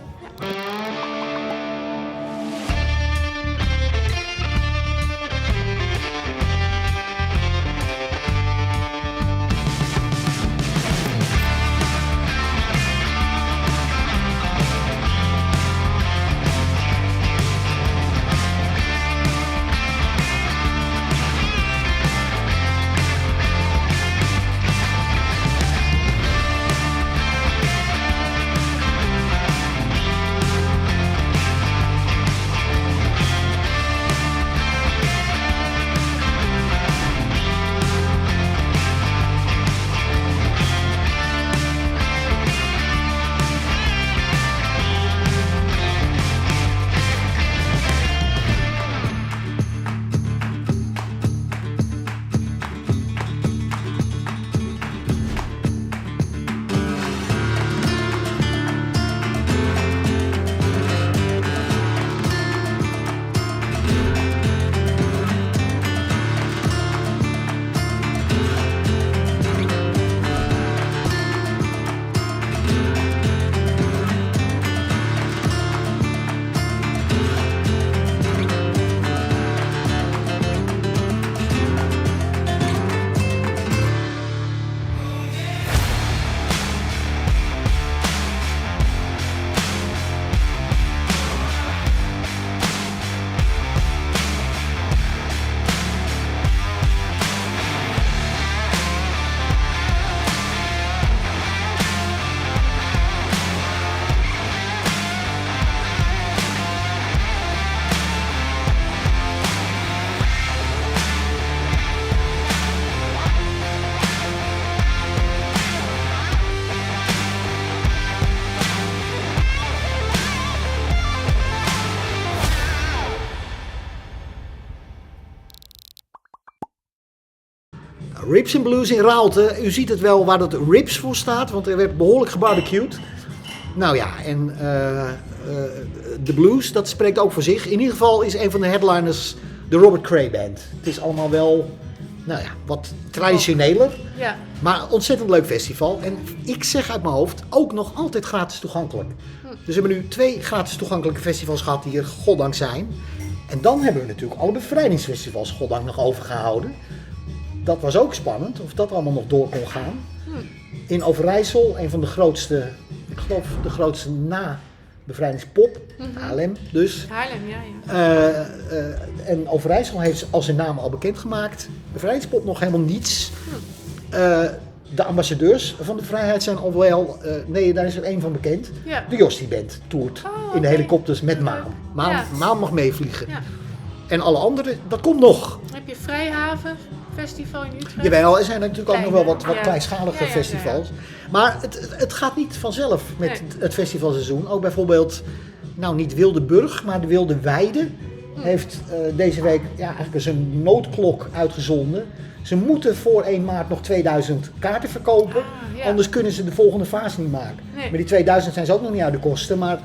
Rips and Blues in Raalte. U ziet het wel waar dat Rips voor staat, want er werd behoorlijk gebarbecued. Nou ja, en de blues, dat spreekt ook voor zich. In ieder geval is een van de headliners de Robert Cray Band. Het is allemaal wel, nou ja, wat traditioneler, maar ontzettend leuk festival. En ik zeg uit mijn hoofd, ook nog altijd gratis toegankelijk. Dus we hebben nu 2 gratis toegankelijke festivals gehad die er goddank zijn. En dan hebben we natuurlijk alle bevrijdingsfestivals goddank nog overgehouden. Dat was ook spannend, of dat allemaal nog door kon gaan. In Overijssel, een van de grootste, ik geloof de grootste na bevrijdingspop, Haarlem dus. Haarlem, ja. En Overijssel heeft als zijn naam al bekendgemaakt. Bevrijdingspop nog helemaal niets. De ambassadeurs van de vrijheid zijn al wel, nee, daar is er één van bekend. Ja. De Jostie Band toert in de helikopters met Maan. Maan mag meevliegen. Ja. En alle anderen, dat komt nog. Heb je Vrijhaven Festival in Utrecht? Jawel, er zijn natuurlijk ook nog wel wat kleinschalige festivals. Maar het gaat niet vanzelf met het festivalseizoen. Ook bijvoorbeeld, nou niet Wildeburg, maar de Wilde Weide heeft deze week eigenlijk eens een noodklok uitgezonden. Ze moeten voor 1 maart nog 2000 kaarten verkopen, anders kunnen ze de volgende fase niet maken. Nee. Maar die 2000 zijn ze ook nog niet uit de kosten, maar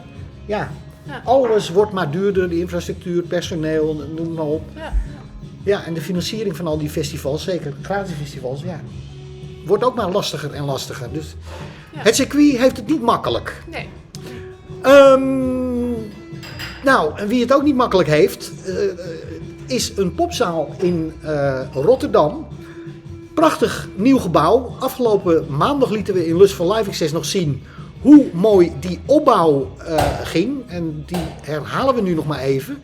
alles wordt maar duurder, de infrastructuur, personeel, noem maar op. Ja, en de financiering van al die festivals, zeker gratis festivals, wordt ook maar lastiger en lastiger. Dus het circuit heeft het niet makkelijk. Nee. Nou, en wie het ook niet makkelijk heeft, is een popzaal in Rotterdam. Prachtig nieuw gebouw. Afgelopen maandag lieten we in Lust van LiveXS nog zien hoe mooi die opbouw ging. En die herhalen we nu nog maar even.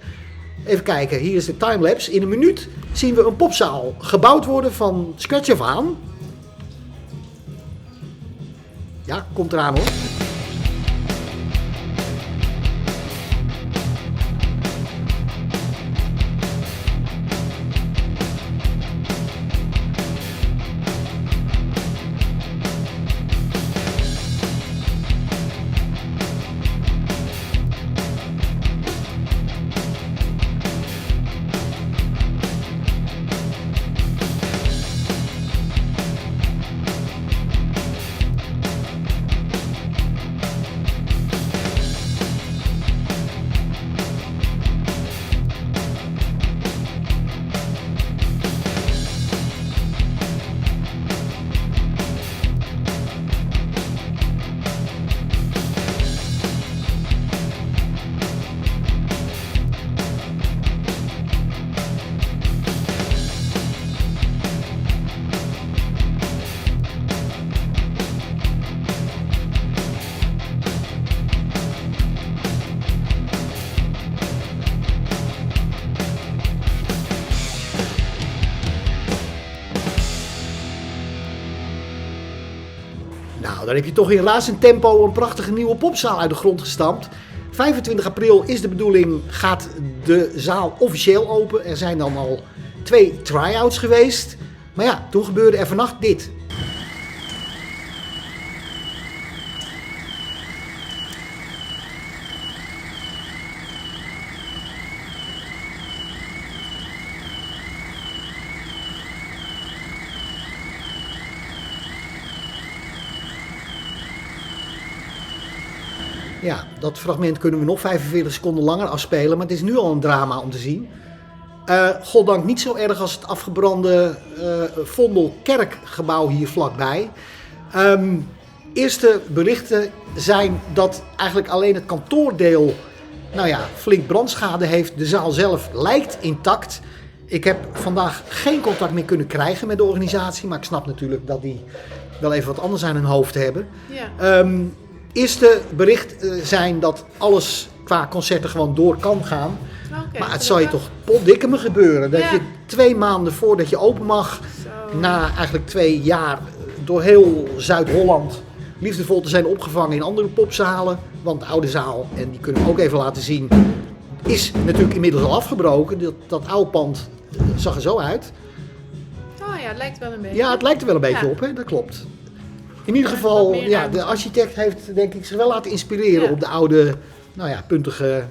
Even kijken, hier is de timelapse. In een minuut zien we een popzaal gebouwd worden van scratch af aan. Ja, komt eraan hoor. dan heb je toch in razend tempo een prachtige nieuwe popzaal uit de grond gestampt. 25 april is de bedoeling, gaat de zaal officieel open. Er zijn dan al 2 try-outs geweest. Maar ja, toen gebeurde er vannacht dit. Ja, dat fragment kunnen we nog 45 seconden langer afspelen, maar het is nu al een drama om te zien. Goddank niet zo erg als het afgebrande Vondelkerkgebouw hier vlakbij. Eerste berichten zijn dat eigenlijk alleen het kantoordeel flink brandschade heeft. De zaal zelf lijkt intact. Ik heb vandaag geen contact meer kunnen krijgen met de organisatie, maar ik snap natuurlijk dat die wel even wat anders aan hun hoofd hebben. Ja. Eerste bericht zijn dat alles qua concerten gewoon door kan gaan. Okay, maar het zal je toch potdikke me gebeuren. Dat je 2 maanden voordat je open mag, na eigenlijk 2 jaar door heel Zuid-Holland liefdevol te zijn opgevangen in andere popzalen. Want de oude zaal, en die kunnen we ook even laten zien, is natuurlijk inmiddels al afgebroken. Dat oude pand zag er zo uit. Oh ja, het lijkt wel een beetje. Ja, het lijkt er wel een beetje op, hè? Dat klopt. In ieder geval, de architect heeft denk ik zich wel laten inspireren op de oude, puntige...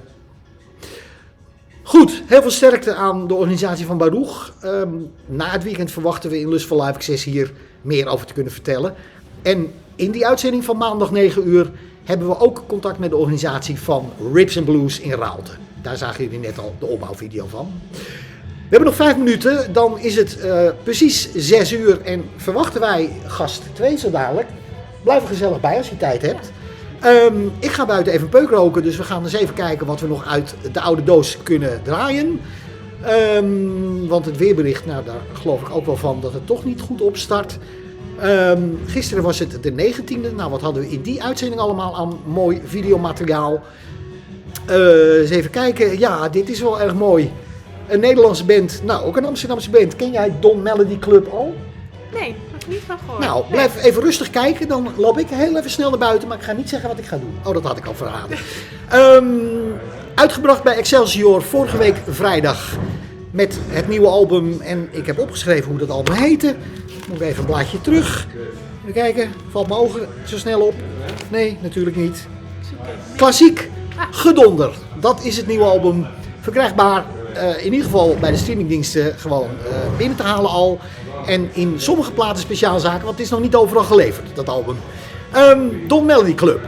Goed, heel veel sterkte aan de organisatie van Baruch. Na het weekend verwachten we in Lust van LiveXS hier meer over te kunnen vertellen. En in die uitzending van maandag 9 uur hebben we ook contact met de organisatie van Ribs & Blues in Raalte. Daar zagen jullie net al de opbouwvideo van. We hebben nog 5 minuten, dan is het precies 6 uur en verwachten wij gast 2 zo dadelijk. Blijf er gezellig bij als je tijd hebt. Ik ga buiten even een peuk roken, dus we gaan eens even kijken wat we nog uit de oude doos kunnen draaien. Want het weerbericht, daar geloof ik ook wel van dat het toch niet goed opstart. Gisteren was het de 19e. Nou, wat hadden we in die uitzending allemaal aan mooi videomateriaal. Eens even kijken. Ja, dit is wel erg mooi. Een Nederlandse band, ook een Amsterdamse band. Ken jij Don Melody Club al? Nee, nog niet van gehoord. Nou, blijf even rustig kijken. Dan loop ik heel even snel naar buiten. Maar ik ga niet zeggen wat ik ga doen. Oh, dat had ik al verraden. Uitgebracht bij Excelsior vorige week vrijdag. Met het nieuwe album. En ik heb opgeschreven hoe dat album heette. Moet ik even een blaadje terug. Even kijken. Valt mijn ogen zo snel op? Nee, natuurlijk niet. Klassiek. Gedonder. Dat is het nieuwe album. Verkrijgbaar. In ieder geval bij de streamingdiensten gewoon binnen te halen al. En in sommige platen speciaalzaken, want het is nog niet overal geleverd, dat album. Don Melody Club.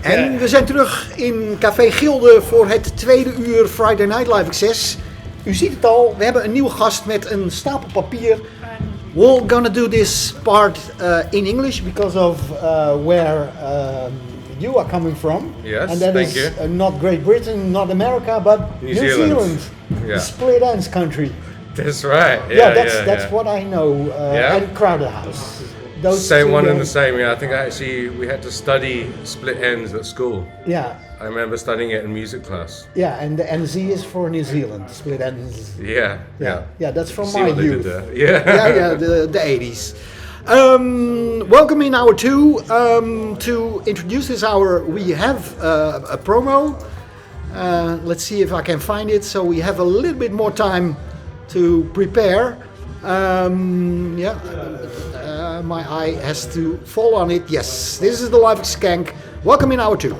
En we zijn terug in Café Gilde voor het tweede uur Friday Night LiveXS. U ziet het al, we hebben een nieuwe gast met een stapel papier. We're gonna do this part in English because of where you are coming from. Yes, and that thank is you. Not Great Britain, not America, but New Zealand. Yeah. The split ends country. That's right. That's what I know. And Crowder House. Those Same one and the the same. Yeah, I think actually we had to study split ends at school. Yeah. I remember studying it in music class. Yeah, and the NZ is for New Zealand. Split ends. Yeah. That's from See my what they youth. did there. Yeah, the 80s. Welcome in hour 2. To introduce this hour, we have a promo. Let's see if I can find it. So we have a little bit more time to prepare. My eye has to fall on it. Yes, this is the Live Skank. Welcome in hour 2.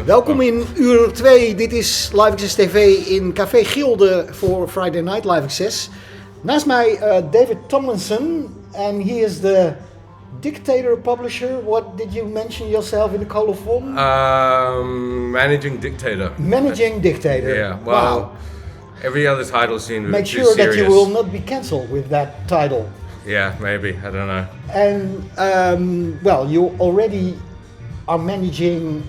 Welkom in uur 2. Dit is LiveXS TV in Café Gilde voor Friday Night LiveXS. Naast mij David Tomlinson, and he is the dictator publisher. What did you mention yourself in the collophon? Managing dictator. Managing dictator. Yeah. Well, wow. Every other title seems Make too sure serious. that you will not be cancelled with that title. Yeah, maybe. I don't know. And well, you already are managing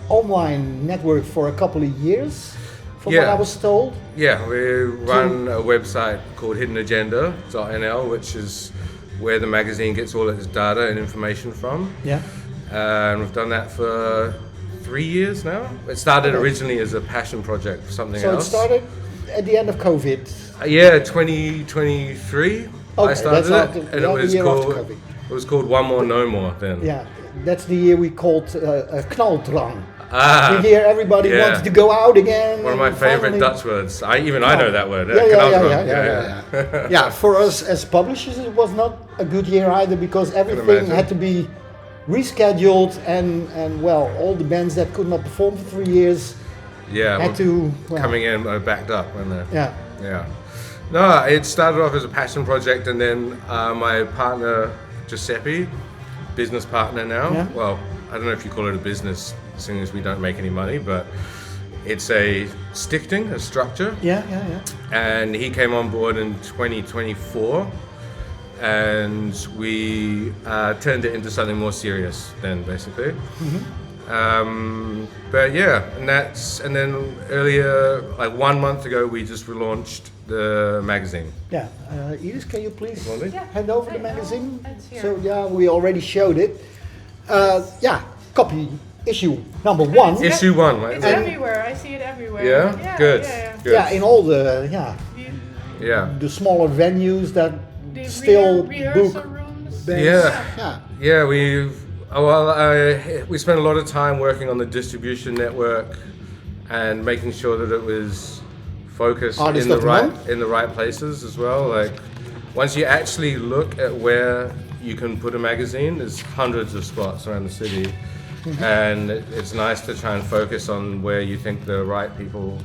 online network for a couple of years, from what I was told. Yeah, we run a website called hiddenagenda.nl, which is where the magazine gets all its data and information from. Yeah. And we've done that for 3 years now. It started originally as a passion project for something else. So it started at the end of COVID? 2023 I started it, and it was called One More No More then. Yeah. That's the year we called knaldrang. You hear everybody wants to go out again. One of my favorite Dutch words. I know that word. Yeah, for us as publishers, it was not a good year either, because everything had to be rescheduled, and well, all the bands that could not perform for 3 years had to coming in backed up, weren't they? Yeah. No, it started off as a passion project, and then my partner Giuseppe, business partner now. Yeah. Well, I don't know if you call it a business, seeing as we don't make any money, but it's a stichting, a structure. Yeah. And he came on board in 2024, and we turned it into something more serious then, basically. But yeah, and then earlier, like 1 month ago, we just relaunched the magazine. Yeah, Iris, can you please Yeah, hand over the magazine? it's here. So yeah, we already showed it. Copy issue number 1. Issue 1, right? It's everywhere. I see it everywhere. Yeah? Good. Good. Yeah, in all the the smaller venues that The still rehearsal book rooms. bands. Yeah, we spent a lot of time working on the distribution network and making sure that it was focused in the right places as well. Like, once you actually look at where you can put a magazine, there's hundreds of spots around the city. And it's nice to try and focus on where you think the right people,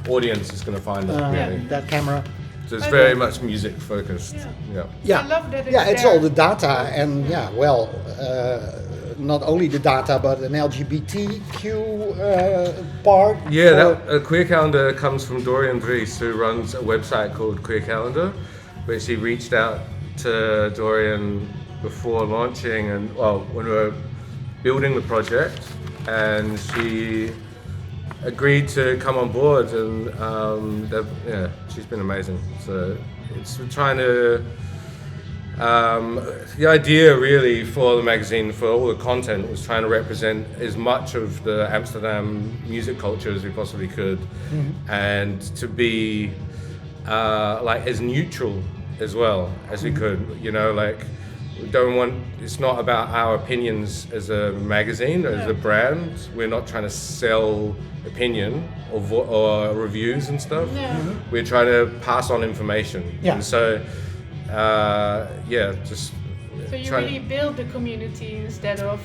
audience is going to find it. Really. That camera. So it's very much music focused. Yeah, I love that it's all the data, and not only the data, but an LGBTQ part. Yeah, a queer calendar comes from Dorian Vries, who runs a website called Queer Calendar, which he reached out to Dorian before launching, and when we were building the project, and she agreed to come on board, and she's been amazing. So it's trying to the idea really for the magazine, for all the content, was trying to represent as much of the Amsterdam music culture as we possibly could, and to be like as neutral as well as we could. You know, like we don't want. It's not about our opinions as a magazine, as a brand. We're not trying to sell opinion or reviews and stuff. We're trying to pass on information. And so, just. So you really build the community instead of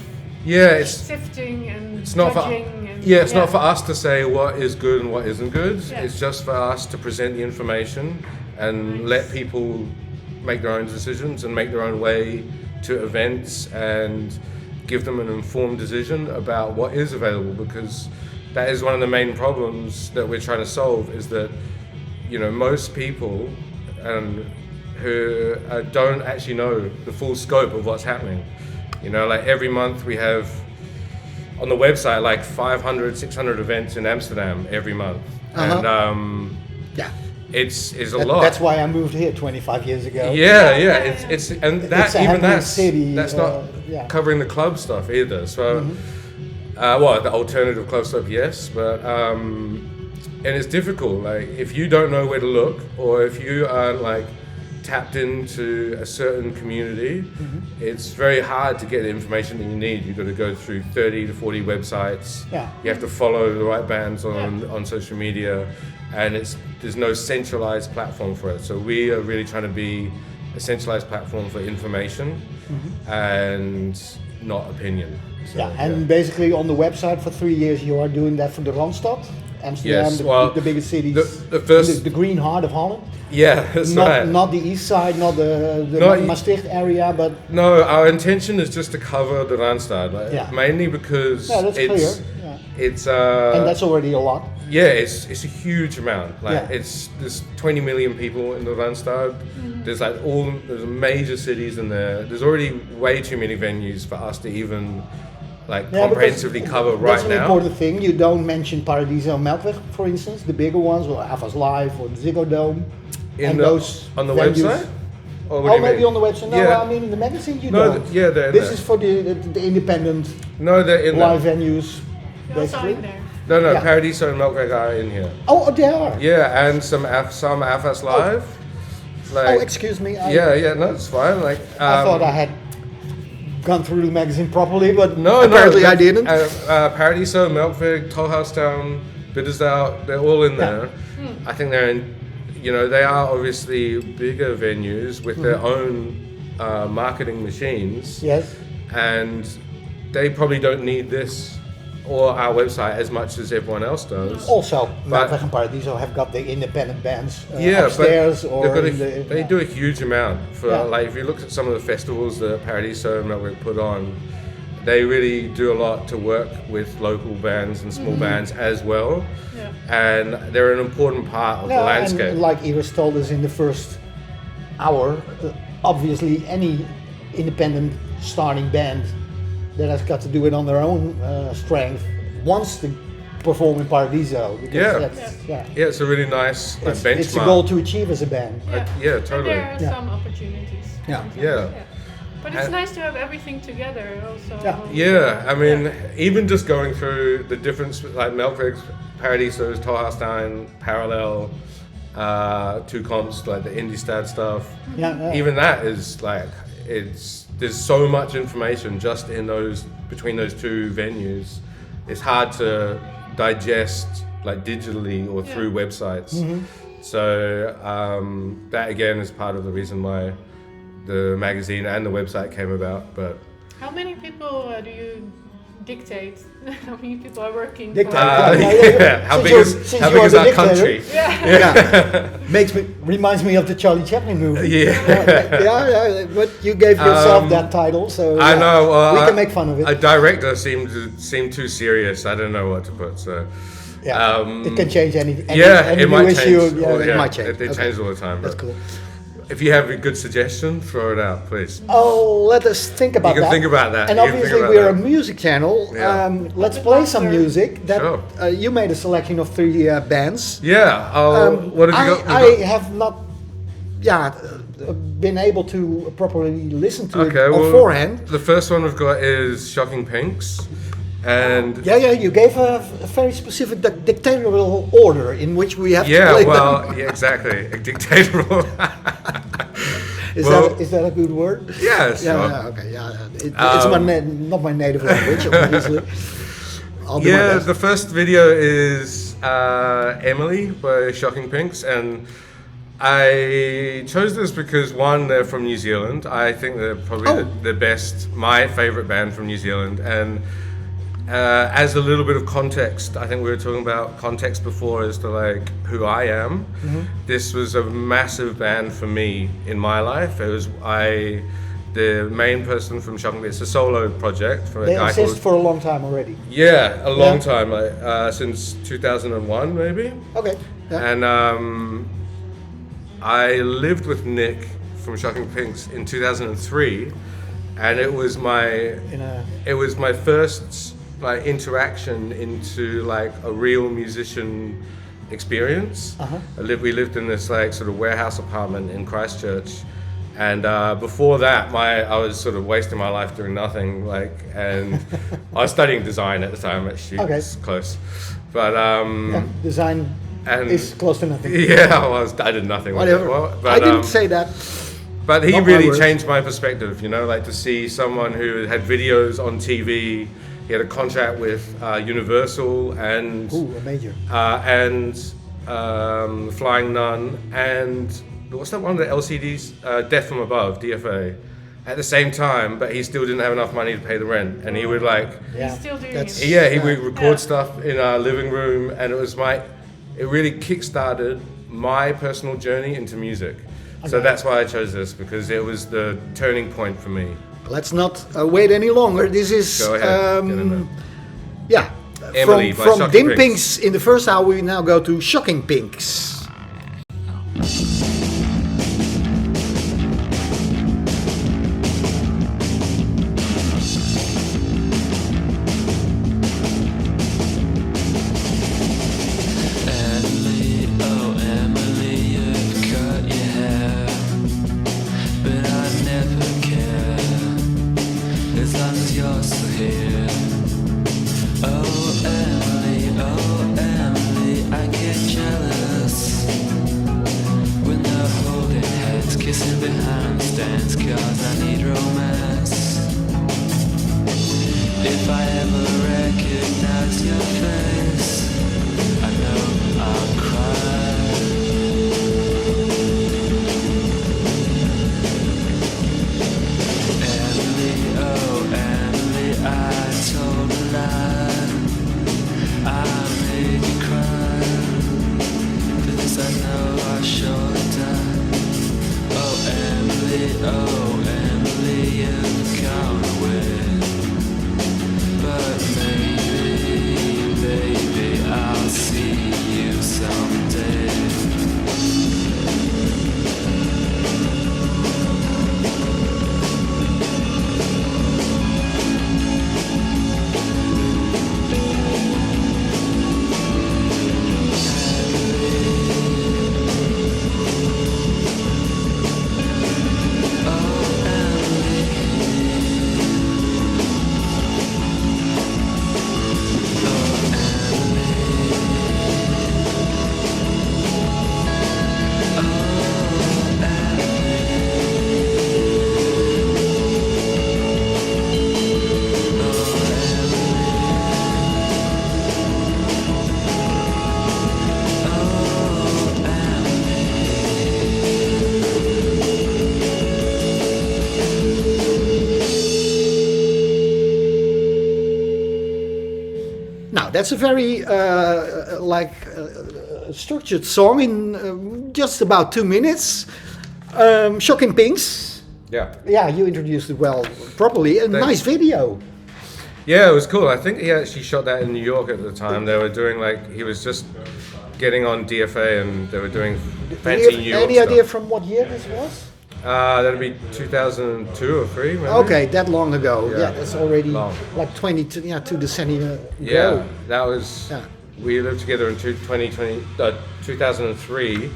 sifting and it's not judging. It's not for us to say what is good and what isn't good. It's just for us to present the information and let people make their own decisions and make their own way to events and give them an informed decision about what is available, because that is one of the main problems that we're trying to solve, is that, you know, most people who don't actually know the full scope of what's happening. You know, like every month we have on the website like 500, 600 events in Amsterdam every month. And it's a lot. That's why I moved here 25 years ago. It's city, that's not covering the club stuff either. So, the alternative club stuff, yes, but and it's difficult. Like if you don't know where to look, or if you aren't like tapped into a certain community, it's very hard to get the information that you need. You've got to go through 30 to 40 websites. You have to follow the right bands on social media, and there's no centralized platform for it. So we are really trying to be a centralized platform for information and not opinion. So, basically on the website for 3 years you are doing that for the Randstad, Amsterdam, the biggest cities, the green heart of Holland. That's right. Not the east side, not the Maastricht area, but... No, our intention is just to cover the Randstad, mainly because it's and that's already a lot. It's a huge amount. Like there's 20 million people in the Randstad. There's like there's major cities in there. There's already way too many venues for us to even comprehensively cover right now. That's an important thing. You don't mention Paradiso and Melkweg, for instance, the bigger ones, or Avas Live or the Ziggo Dome. On the venues. Website? Or maybe on the website. No, I mean in the magazine you don't. This is for the independent live venues, basically. No, Paradiso and Melkweg are in here. Oh, they are? Yeah, and some Avas Live. Excuse me. No, it's fine. Like I thought I had gone through the magazine properly, but apparently I didn't. Paradiso, Melkweg, Tolhuis Town, Bittersdale, they're all in there. I think they're in, they are obviously bigger venues with their own marketing machines. Yes. And they probably don't need this or our website as much as everyone else does. Also, Melkweg and Paradiso have got the independent bands upstairs, or they do a huge amount for like if you look at some of the festivals that Paradiso and Melkweg put on, they really do a lot to work with local bands and small bands as well, and they're an important part of the landscape. And like Iris told us in the first hour, obviously any independent starting band that has got to do it on their own strength wants to perform in Paradiso. It's a really nice benchmark. It's a goal to achieve as a band. Totally. And there are some opportunities. But it's nice to have everything together also. I mean, even just going through the difference, like Melkweg's, Paradiso's, Tolhuis Town, Parallel, two comps, like the Indiestad stuff. Even that is like, there's so much information just in between those two venues. It's hard to digest like digitally or through websites. So that again is part of the reason why the magazine and the website came about. But how many people do you dictate? How many people are working? How big is our country? Reminds me of the Charlie Chaplin movie. But you gave yourself that title, so I know. Well, we can make fun of it. A director seemed too serious. I don't know what to put. So it can change anything. It might change. It might change. They change all the time. That's cool. If you have a good suggestion, throw it out, please. Oh, let us think about that. You can think about that. And obviously we're a music channel. Let's play some music. You made a selection of 3 bands. What have you got? I have not been able to properly listen to it beforehand. The first one we've got is Shocking Pinks. And you gave a very specific dictatorial order in which we have to play them. Exactly, a dictatorial. Is that a good word? Yeah, sure. Yeah, okay, yeah. It's not my native language, obviously. Yeah, the first video is Emily by Shocking Pinks, and I chose this because one, they're from New Zealand. I think they're probably the best, my favorite band from New Zealand, and as a little bit of context, I think we were talking about context before as to like who I am. Mm-hmm. This was a massive band for me in my life. It was the main person from Shocking. It's a solo project from a guy exist for a long time already. Yeah, a long time, since 2001 maybe. Okay. Yeah. And I lived with Nick from Shocking Pinks in 2003, and it was my first like interaction into like a real musician experience. We lived in this like sort of warehouse apartment in Christchurch, and before that I was sort of wasting my life doing nothing, and I was studying design at the time. Actually, it's close, but design is close to nothing. Yeah, I did nothing. Whatever. But, I didn't say that. But he really changed my perspective, like to see someone who had videos on TV. He had a contract with Universal and a major. And Flying Nun, and what's that one, the LCDs, Death from Above, DFA, at the same time, but he still didn't have enough money to pay the rent, and he would He's still doing it. He would record stuff in our living room, and it really kick-started my personal journey into music. Okay. So that's why I chose this, because it was the turning point for me. Let's not wait any longer. This is Go ahead. Emily from Dim Pinks. In the first hour, we now go to Shocking Pinks. That's a very structured song in just about 2 minutes. Shocking Pinks. Yeah, you introduced it well, properly. A nice video. Yeah, it was cool. I think he actually shot that in New York at the time. They were doing he was just getting on DFA, and they were doing fancy New York Any idea from what year this was? That'd be 2002 or 3, maybe. Okay, that long ago. Yeah, that's already long. Like 2 decennia ago. Yeah, that was. Yeah. We lived together in 2003,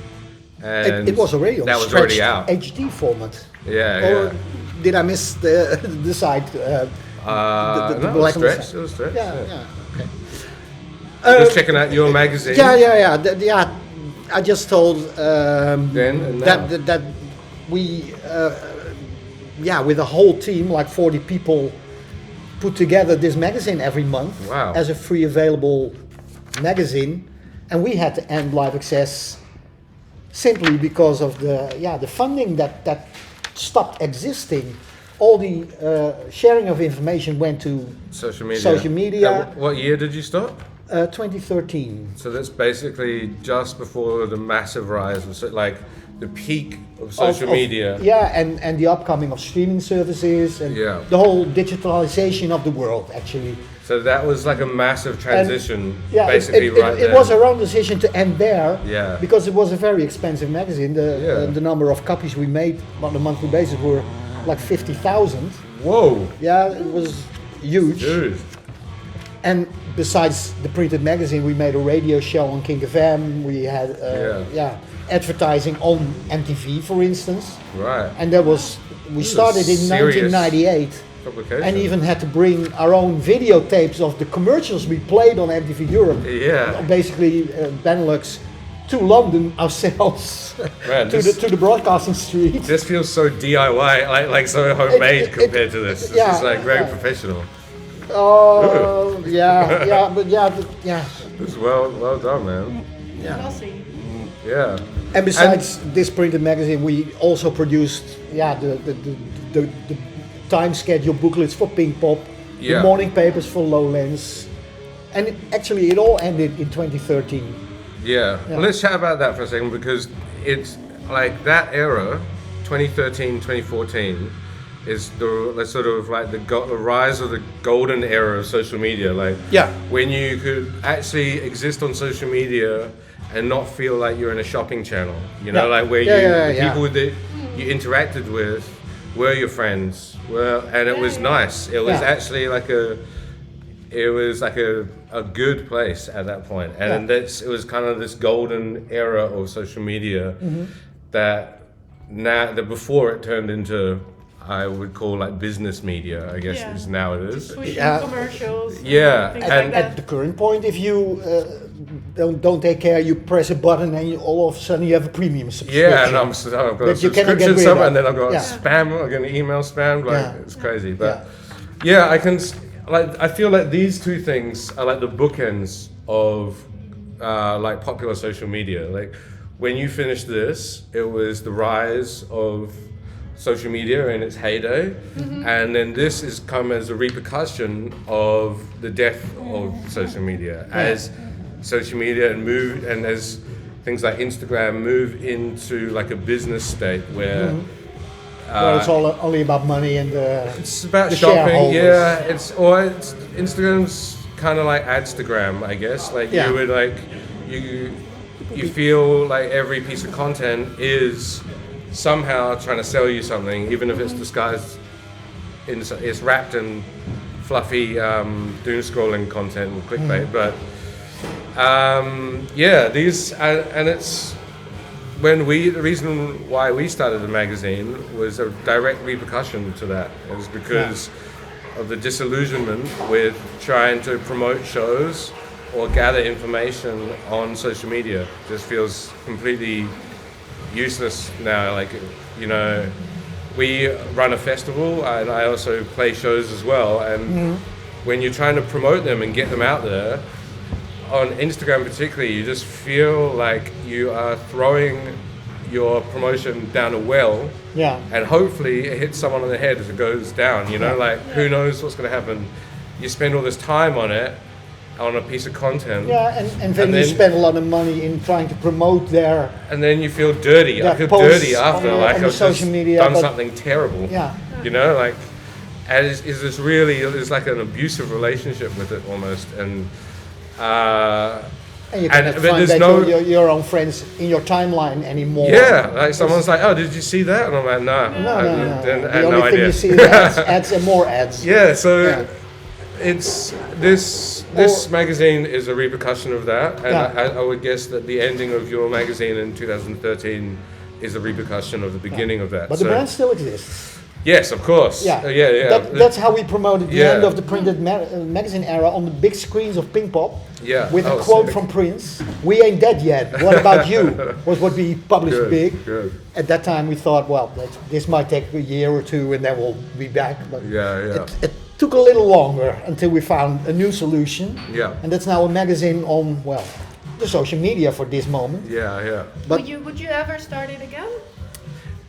and it was already on that was already out. HD format. Yeah. Did I miss the side? The black stretch. It was stretch. Yeah. Okay. Just checking out your magazine. Yeah. I just told that we with a whole team, like 40 people, put together this magazine every month as a free available magazine, and we had to end LiveXS simply because of the funding that stopped existing. All the sharing of information went to social media. What year did you stop? 2013. So that's basically just before the massive rise of like the peak of social media. And the upcoming of streaming services and the whole digitalization of the world, actually. So that was like a massive transition, it was our own decision to end there, Yeah. because it was a very expensive magazine. The number of copies we made on a monthly basis were like 50,000. Whoa! Yeah, it was huge. Dude. And besides the printed magazine, we made a radio show on King FM. We had advertising on MTV, for instance. Right. And we started in 1998. And even had to bring our own videotapes of the commercials we played on MTV Europe. Yeah. Basically, Benelux to London ourselves. Man, to the broadcasting street. This feels so DIY, like so homemade compared to this. This is like very professional. Oh, but It's well done, man. Yeah. And besides this printed magazine, we also produced the time schedule booklets for Pink Pop, the morning papers for Lowlands, and it all ended in 2013. Yeah. Well, let's chat about that for a second, because it's like that era, 2013, 2014, is the sort of like the rise of the golden era of social media. Like when you could actually exist on social media and not feel like you're in a shopping channel. You know, like where people that you interacted with were your friends. And it was nice. It was actually like a good place at that point. And it was kind of this golden era of social media that before it turned into, I would call like business media, I guess is now it is. Pushing commercials. Yeah. And at the current point, if you don't take care, you press a button and all of a sudden you have a premium subscription. Yeah, and I've got a subscription somewhere, and then I've got spam, I've got an email spam, it's crazy. But I feel like these two things are like the bookends of like popular social media. Like when you finish this, it was the rise of social media in its heyday, and then this has come as a repercussion of the death of social media as social media and as things like Instagram move into like a business state where it's only about money and it's about the shopping. It's Instagram's kind of like Adstagram, I guess. Like you would like you feel like every piece of content is somehow trying to sell you something, even if it's disguised it's wrapped in fluffy doom scrolling content and clickbait. But these and it's the reason why we started the magazine was a direct repercussion to that. It was because of the disillusionment with trying to promote shows or gather information on social media. It just feels completely useless now. Like, you know, we run a festival and I also play shows as well, and when you're trying to promote them and get them out there on Instagram particularly, you just feel like you are throwing your promotion down a well, and hopefully it hits someone on the head as it goes down, you know, like who knows what's going to happen. You spend all this time on it, on a piece of content. And then you spend a lot of money in trying to promote their... And then you feel dirty. I feel dirty after, like I've social just media, done something terrible. You know, like, and is this really, it's like an abusive relationship with it almost. And you can't find your own friends in your timeline anymore. Yeah, like someone's like, oh, did you see that? And I'm like, no. The only thing you see is ads and more ads. Yeah, so it's this magazine is a repercussion of that, and I would guess that the ending of your magazine in 2013 is a repercussion of the beginning of that. But the brand still exists. Yes, of course. Yeah, yeah. That's how we promoted the Yeah. end of the printed magazine era on the big screens of Pink Pop. Yeah. With a quote sick. from Prince, "We ain't dead yet. What about you?" was what we published big. Good. At that time, we thought, well, this might take a year or two, and then we'll be back. But Yeah. it took a little longer until we found a new solution. Yeah. And that's now a magazine on, well, the social media for this moment. Yeah. But would you ever start it again?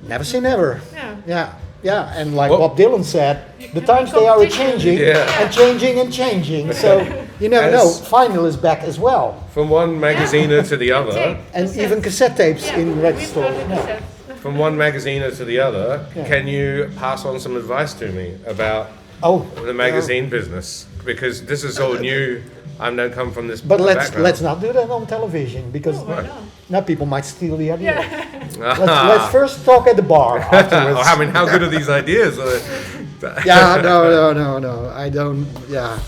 never say never. Yeah. Yeah, and like Well- Bob Dylan said, the can times make they are competition. changing Yeah. and changing and changing. So you never know. Vinyl is back as well, From one magaziner to the other, and even cassette tapes Yeah, in we've record stores. done it Yeah. ourselves. from one magaziner to the other, Yeah. can you pass on some advice to me about Oh, the magazine business? Because this is all new. I don't come from this but background. let's not do that on television because Why not? now people might steal the idea. Yeah. Let's first talk at the bar afterwards. I mean, how good are these ideas? Yeah, no. I don't. Yeah.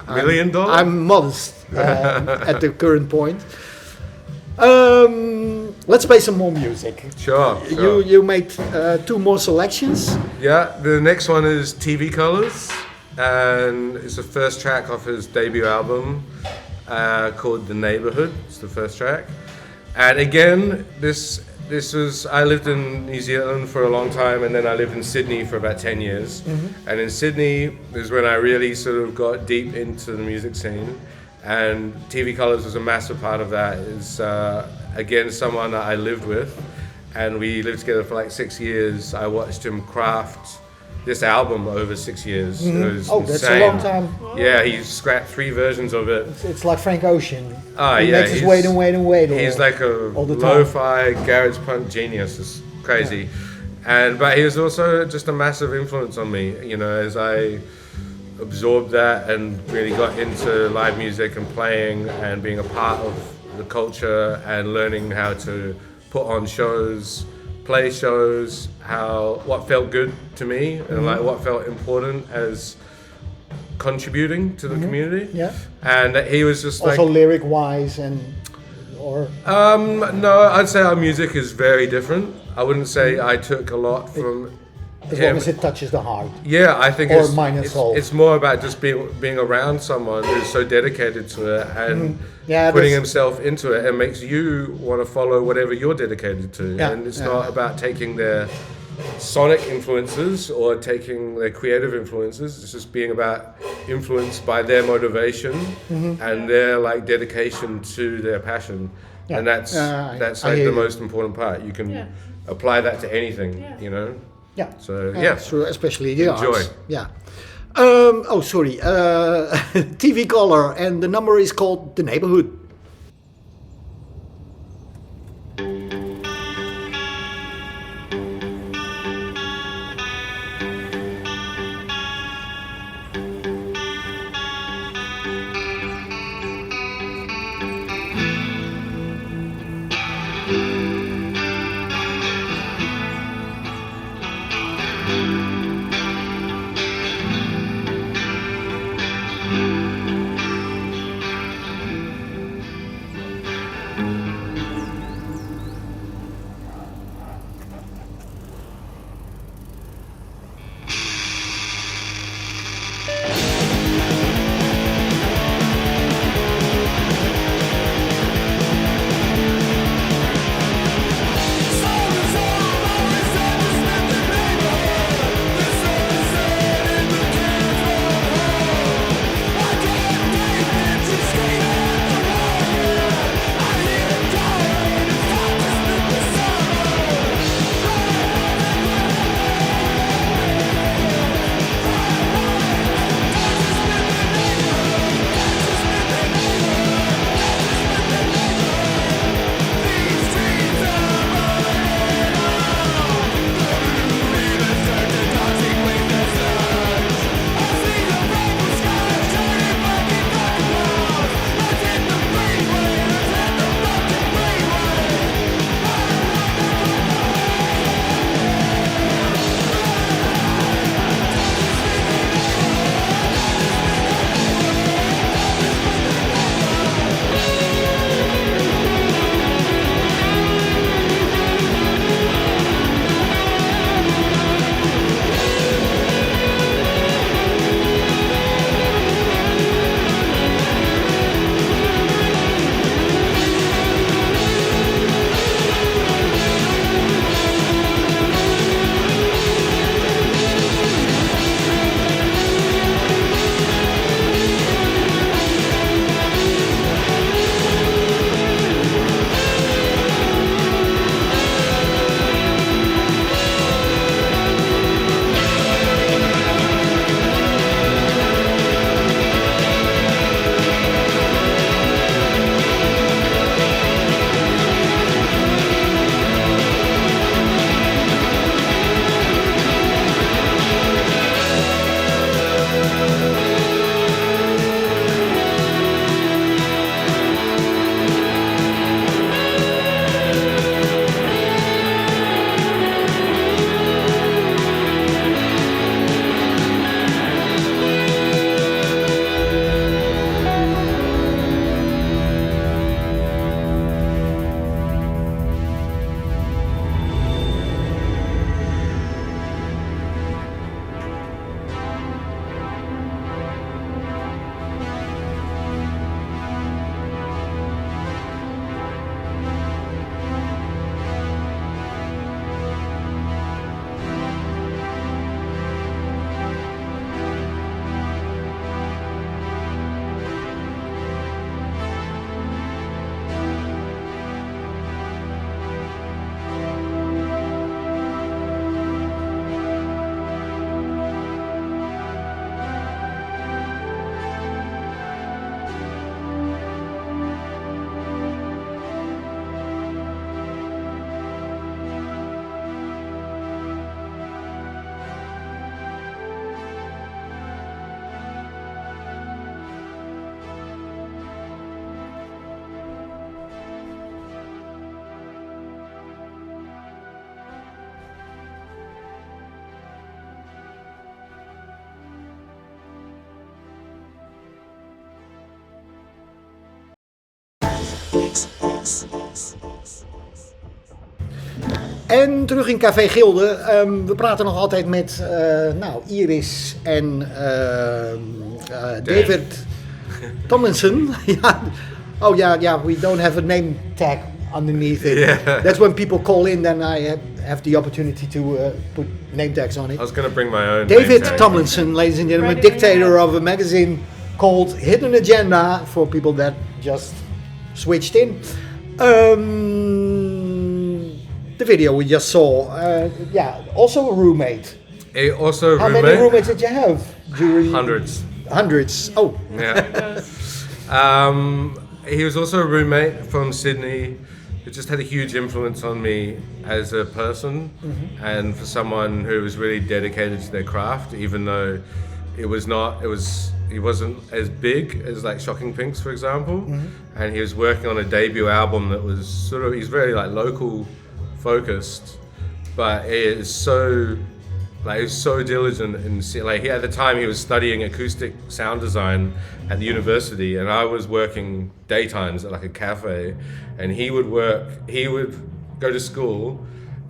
$1 million? I'm modest at the current point. Let's play some more music. Sure. You made two more selections. Yeah, the next one is TV Colors, and it's the first track off his debut album called The Neighborhood. It's the first track. And again, this was, I lived in New Zealand for a long time, and then I lived in Sydney for about 10 years. And in Sydney is when I really sort of got deep into the music scene. And TV Colors was a massive part of that. Is again someone that I lived with, and we lived together for like 6 years. I watched him craft this album over 6 years. It was Oh, that's insane. a long time. Yeah, he scrapped 3 versions of it. It's like Frank Ocean. Ah, He yeah, makes us wait and wait and wait. He's like a all the time. lo-fi garage punk genius. It's crazy, but he was also just a massive influence on me. You know, as I absorbed that and really got into live music and playing and being a part of the culture and learning how to put on shows, play shows, what felt good to me and like what felt important as contributing to the community. Yeah. And he was just Also like lyric wise or no, I'd say our music is very different. I wouldn't say I took a lot from as him. long as it touches the heart. Yeah, I think Or mind and soul. it's more about just being around someone who's so dedicated to it and Yeah, putting that's- himself into it and makes you want to follow whatever you're dedicated to. Yeah, And it's yeah. not about taking their sonic influences or taking their creative influences. It's just being about influenced by their motivation and their like dedication to their passion. Yeah. And that's I like hear the you. most important part. You can Yeah. apply that to anything, Yeah. you know. Yeah. So yeah. True, especially the Enjoy. arts. Yeah. Sorry. TV Color, and the number is called The Neighborhood. En terug in Café Gilde. We praten nog altijd met Iris en David Tomlinson. Yeah, we don't have a name tag underneath it. Yeah. That's when people call in, then I have the opportunity to put name tags on it. I was going to bring my own. David Tomlinson, ladies and gentlemen, dictator of a magazine called Hidden Agenda, for people that just switched in. The video we just saw, also a roommate. How many roommates did you have during? Hundreds. Oh. Yeah. He was also a roommate from Sydney who just had a huge influence on me as a person, and for someone who was really dedicated to their craft, even though he wasn't as big as like Shocking Pinks, for example, and he was working on a debut album that was he's very like local focused, but he was so diligent, and at the time he was studying acoustic sound design at the university, and I was working daytimes at like a cafe, and he would go to school,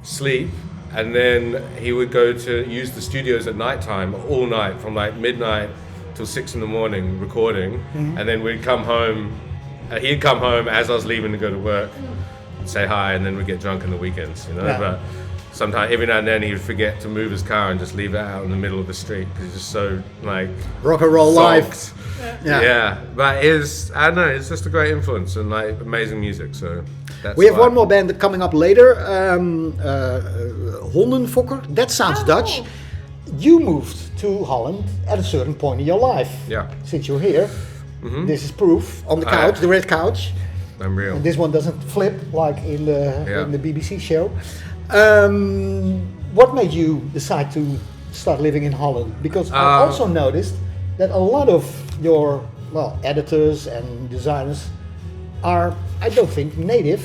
sleep, and then he would go to use the studios at nighttime all night from like midnight till 6 a.m. recording, and then we'd come home. He'd come home as I was leaving to go to work, say hi, and then we'd get drunk on the weekends, But sometimes, every now and then, he'd forget to move his car and just leave it out in the middle of the street because he's just so like rock and roll live. Yeah, but it's just a great influence and like amazing music. So we have one more band coming up later, Hondenfokker. That sounds Dutch. You moved to Holland at a certain point in your life. Yeah. Since you're here, this is proof on the couch, the red couch. I'm real. And this one doesn't flip like in the BBC show. What made you decide to start living in Holland? Because I also noticed that a lot of your editors and designers are, I don't think, native.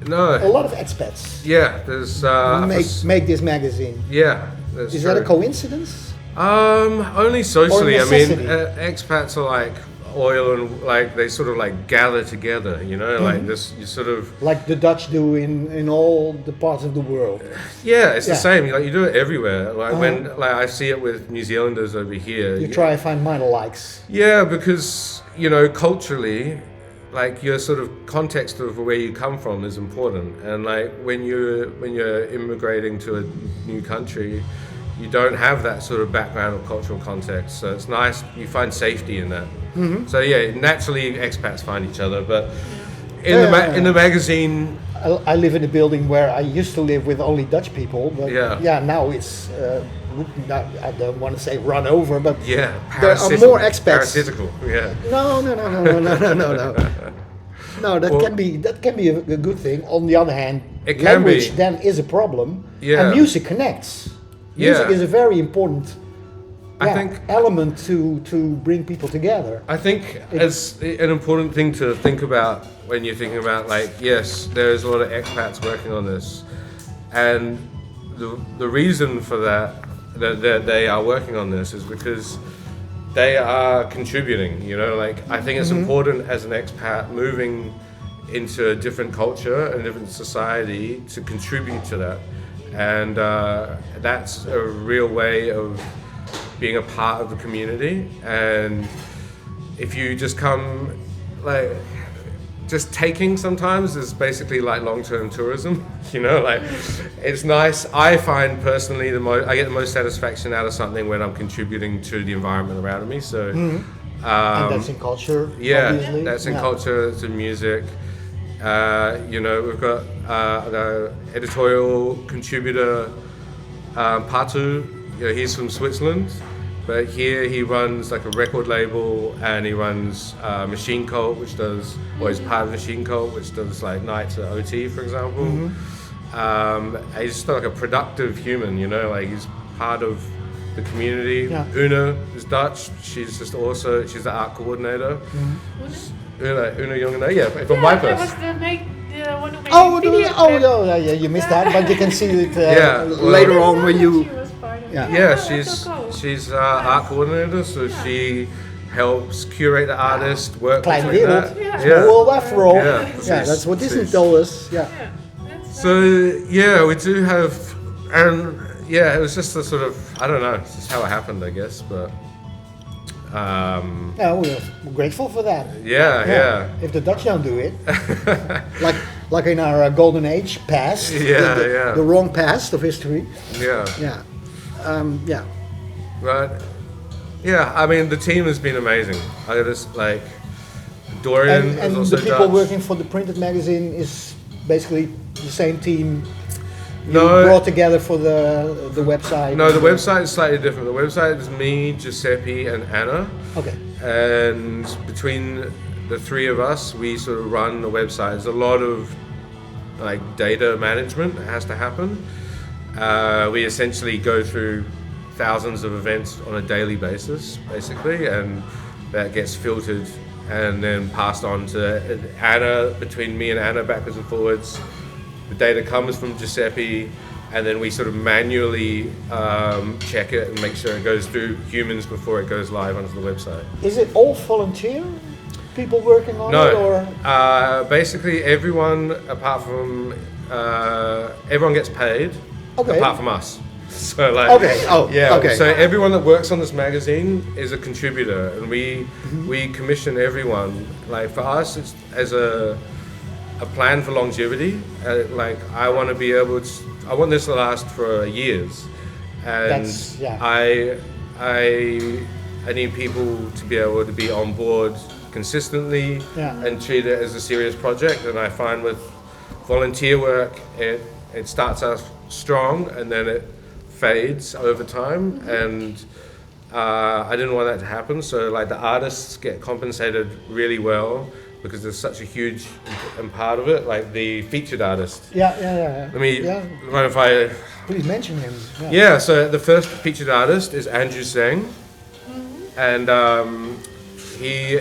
No. A lot of expats. Yeah, there's make this magazine. Yeah, that's Is true. that a coincidence? Only socially. Or I mean, necessity? expats are like oil, and like they sort of like gather together, like this. You sort of like the Dutch do in all the parts of the world. Yeah, it's the same. Like you do it everywhere. Like when I see it with New Zealanders over here. You try and find minor likes. Yeah, because culturally, like your sort of context of where you come from is important, and like when you're immigrating to a new country, you don't have that sort of background or cultural context. So it's nice, you find safety in that. So naturally expats find each other, but in the magazine, I live in a building where I used to live with only Dutch people, but now it's I don't want to say run over, but there are more expats. Parasitical, No. No, that can be a good thing. On the other hand, language then is a problem, and music connects. Music is a very important element to bring people together. I think it's an important thing to think about when you're thinking about, like, yes, there's a lot of expats working on this, and the reason for that they are working on this is because they are contributing. Like I think it's important as an expat moving into a different culture and a different society to contribute to that. And that's a real way of being a part of the community. And if you just come, like, just taking sometimes is basically like long-term tourism. Like it's nice. I find personally I get the most satisfaction out of something when I'm contributing to the environment around me. So, and that's in culture. Yeah, obviously. That's in culture. It's in music. We've got the editorial contributor Patu. He's from Switzerland, but here he runs like a record label, and he runs Machine Cult, which does, or he's part of Machine Cult, which does like nights at OT, for example. He's just like a productive human, like he's part of the community. Una is Dutch. She's just also, she's the art coordinator. Una Jongeneer, from my place. That was the one who made the video. You missed that, but you can see it later on when you. She's art coordinator, so she helps curate the artist, work Kleine between wereld. that. Small world after all. Yeah, Yeah, that's what Disney precies. told us. Yeah. So yeah, we do have, and yeah, it was just a sort of, I don't know, it's just how it happened, I guess, but Yeah, we're grateful for that. yeah. If the Dutch don't do it, like in our golden age past, the wrong past of history. Yeah. Yeah. Yeah. Right. Yeah, I mean, the team has been amazing. I just, like, Dorian is And also the people Dutch. working for the printed magazine is basically the same team you No. brought together for the website. No, the website is slightly different. The website is me, Giuseppe, and Anna. Okay. And between the three of us, we sort of run the website. There's a lot of like data management that has to happen. We essentially go through thousands of events on a daily basis, basically, and that gets filtered and then passed on to Anna, between me and Anna, backwards and forwards. The data comes from Giuseppe, and then we sort of manually check it and make sure it goes through humans before it goes live onto the website. Is it all volunteer people working on it, No, or basically everyone apart from everyone gets paid, Okay. apart from us. So like, Okay, oh, yeah. okay. So everyone that works on this magazine is a contributor, and we commission everyone. Like for us, it's as a plan for longevity. Like I want to be able to. I want this to last for years, and That's- yeah. I need people to be able to be on board consistently Yeah. and treat it as a serious project. And I find with volunteer work, it starts out strong and then it fades over time. And I didn't want that to happen. So like the artists get compensated really well because there's such a huge part of it, like the featured artist. yeah. Let me, Yeah. mind if I, Please mention him. yeah, so the first featured artist is Andrew Seng, and he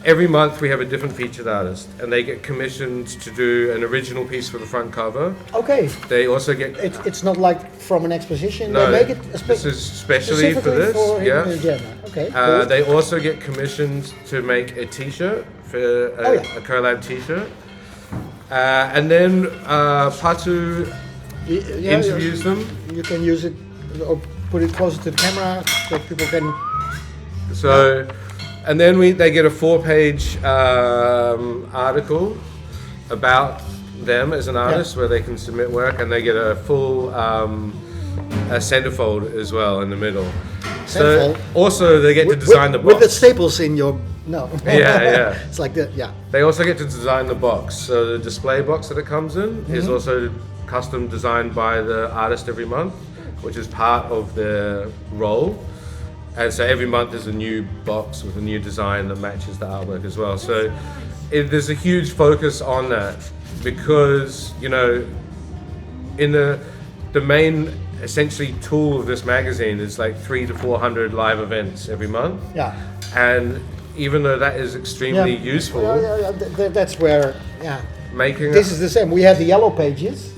every month we have a different featured artist, and they get commissioned to do an original piece for the front cover. Okay. They also get It's not like from an exposition. no, They make it this is specially for specifically this. for him Yeah. and Gemma. Okay. Cool. They also get commissioned to make a T-shirt for a collab T-shirt, and then Patu interviews them. You can use it or put it closer to the camera so people can. So, and then they get a 4-page article about them as an artist where they can submit work, and they get a full a centerfold as well in the middle. Centerfold? So also they get to design the box. with the staples in your no. Yeah. It's like the They also get to design the box. So the display box that it comes in is also custom designed by the artist every month, which is part of their role. And so every month there's a new box with a new design that matches the artwork as well. So there's a huge focus on that because, you know, in the main essentially tool of this magazine is like 300 to 400 live events every month. Yeah. And even though that is extremely useful, That's where making this is the same. We have the yellow pages,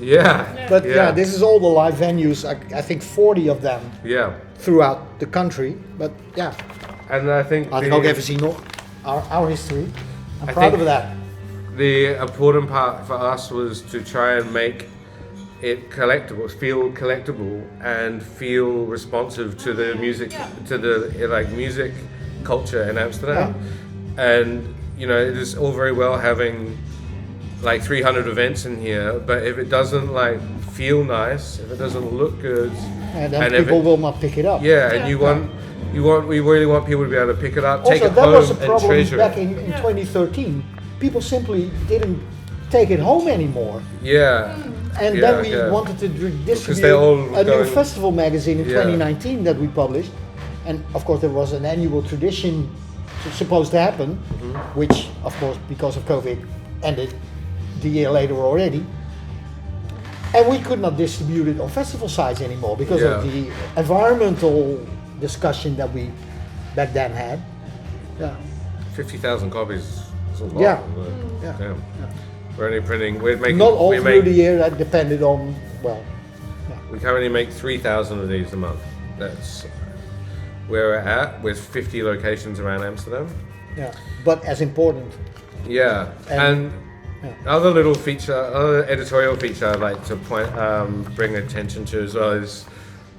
but yeah. this is all the live venues. I think 40 of them throughout the country. But yeah, And I think I think ook even zien nog our history. I'm proud of that. The important part for us was to try and make it collectible, feel collectible, and feel responsive to the music, to the music culture in Amsterdam. And you know, it is all very well having like 300 events in here, but if it doesn't like feel nice, if it doesn't look good, And then people will not pick it up. We really want people to be able to pick it up, Also, take it that home, was a and problem treasure back it. in 2013. People simply didn't take it home anymore. And then we wanted to distribute a new festival magazine in 2019 that we published. And of course there was an annual tradition supposed to happen, which of course because of COVID ended the year later already. And we could not distribute it on festival sites anymore because of the environmental discussion that we back then had. 50,000 copies is a lot. Yeah. We're only printing, Not all through the year, that depended on, we can only make 3,000 of these a month. where we're at with 50 locations around Amsterdam. Yeah, but as important. Yeah, and other editorial feature I'd like to bring attention to as well is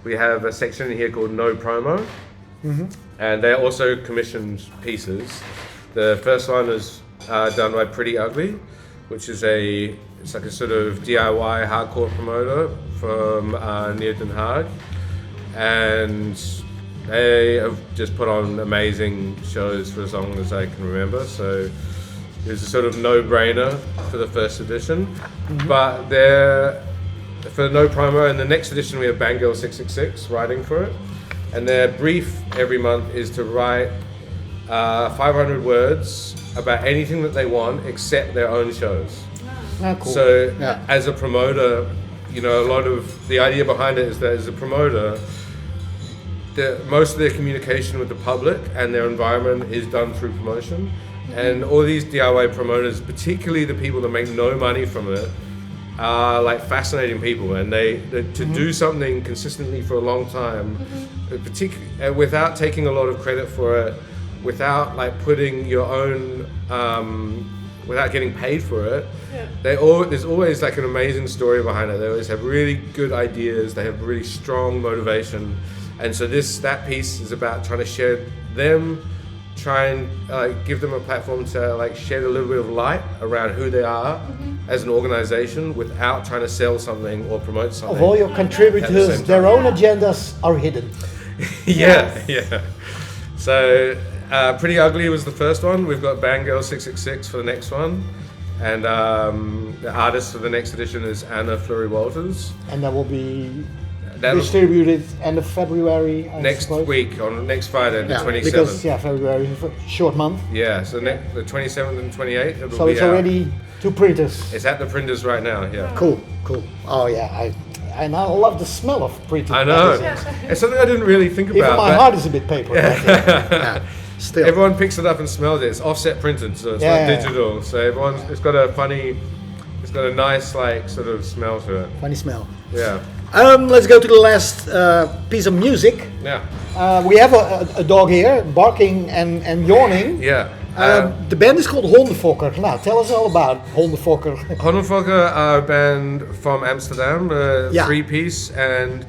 we have a section here called No Promo, and they're also commissioned pieces. The first one is done by Pretty Ugly, which is it's like a sort of DIY hardcore promoter from near Den Haag, and they have just put on amazing shows for as long as I can remember. So it's a sort of no-brainer for the first edition, but for No Promo, and the next edition we have Bangirl 666 writing for it, and their brief every month is to write 500 words about anything that they want except their own shows. Cool. So as a promoter, a lot of the idea behind it is that as a promoter, most of their communication with the public and their environment is done through promotion. And all these DIY promoters, particularly the people that make no money from it, are like fascinating people, and they to do something consistently for a long time, without taking a lot of credit for it, without like putting your own, without getting paid for it. There's always like an amazing story behind it. They always have really good ideas. They have really strong motivation, and so that piece is about trying to share them. Try and give them a platform to like shed a little bit of light around who they are as an organization without trying to sell something or promote something. Of all your contributors, their own agendas are hidden. Yeah. So Pretty Ugly was the first one. We've got Bangirl 666 for the next one. And the artist for the next edition is Anna Fleury Walters. And that will be distributed end of February, next week, on next Friday, the 27th. Because February is a short month. Yeah, so the 27th and 28th. So it's already to printers. It's at the printers right now. Yeah. Cool. Oh yeah, I love the smell of printed. I know. It's something I didn't really think about. Even my heart is a bit paper. Still. Everyone picks it up and smells it. It's offset printed, so it's not digital. So it's got a nice like sort of smell to it. Funny smell. Yeah. Let's go to the last piece of music. Yeah. We have a dog here, barking and yawning. Yeah. The band is called Hondenfokker. Now, tell us all about Hondenfokker. Hondenfokker are a band from Amsterdam, three-piece, and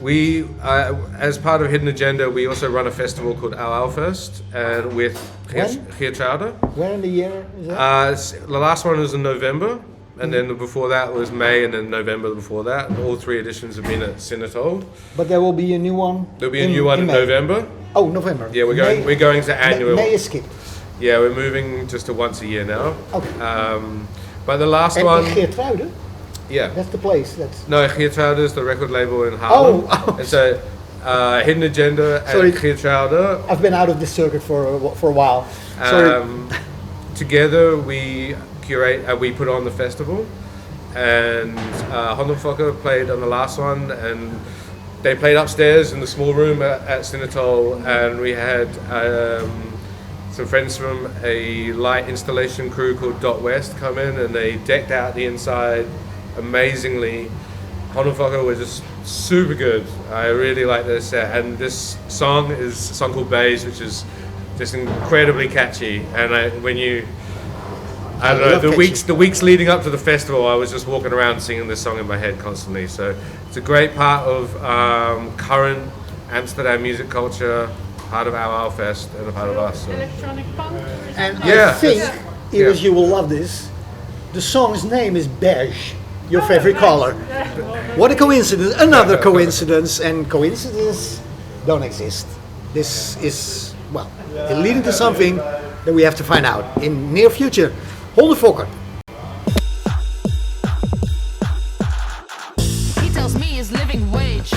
we, as part of Hidden Agenda, we also run a festival called Fest, and with Geertruiden. Where in the year is that? The last one was in November. And then before that was May, and then November before that. And all three editions have been at Sinatol. But there will be a new one. There'll be a new one in November. Oh, November. Yeah, we're going to annual. May is skipped. Yeah, we're moving just to once a year now. Okay. But the last and one. Geertruiden? Yeah. That's the place. No, Geertruiden is the record label in Haarlem. Oh. And so Hidden Agenda and Geertruiden. I've been out of this circuit for a while. Together we we put on the festival, and Hondenfokker played on the last one, and they played upstairs in the small room at Sinatol, and we had some friends from a light installation crew called Dot West come in, and they decked out the inside amazingly. Hondenfokker was just super good. I really like their set, and this song is a song called Beige, which is just incredibly catchy, and I don't know, the weeks leading up to the festival, I was just walking around singing this song in my head constantly. So it's a great part of current Amsterdam music culture, part of our Fest and a part of us. So. Electronic punk. And I think, Iris, you will love this. The song's name is Beige, your favorite color. What a coincidence, another coincidence, and coincidences don't exist. This is, leading to something that we have to find out in near future. Hondenfokker. He tells me his living wage.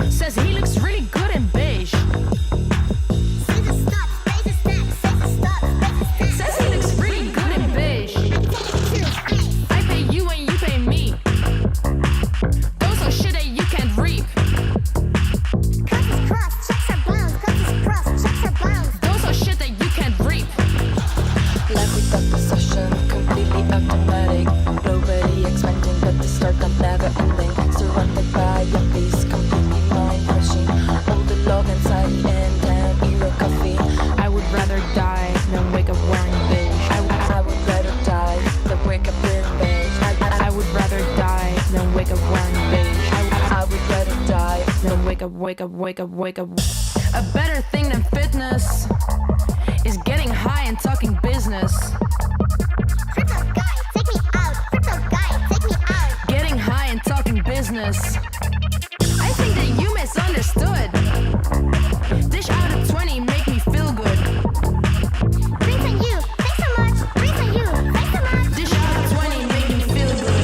Says he looks really good in beige. Says he looks really good in beige. I pay you and you pay me. Those are shit that you can't reap. Those are shit that you can't reap. Life without possession. wake up, wake up, wake up. A better thing than fitness is getting high and talking business. Crypto guy, take me out. Crypto guy, take me out. Getting high and talking business. I think that you misunderstood. Dish out of 20, make me feel good. Drinks on you, thanks so much. Drinks on you, thanks so much. Dish out of 20, make me feel good.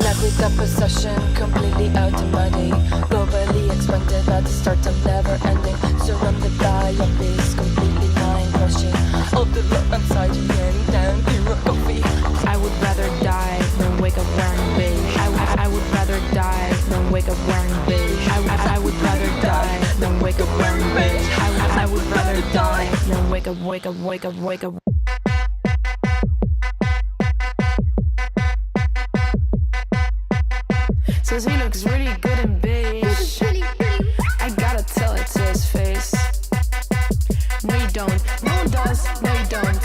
Not with a possession, completely out of my day. Globally expanded at the start of never ending. Surrounded by your face, completely mind crushing. All the love inside you and down hero coffee. I would rather die than wake up wearing beige. I would rather die than wake up wearing beige. I would rather die than wake up wearing beige. I would rather die than wake up, wake up, wake up, wake up. Says he looks really good in beige. I gotta tell it to his face. No you don't, no one does, no you don't.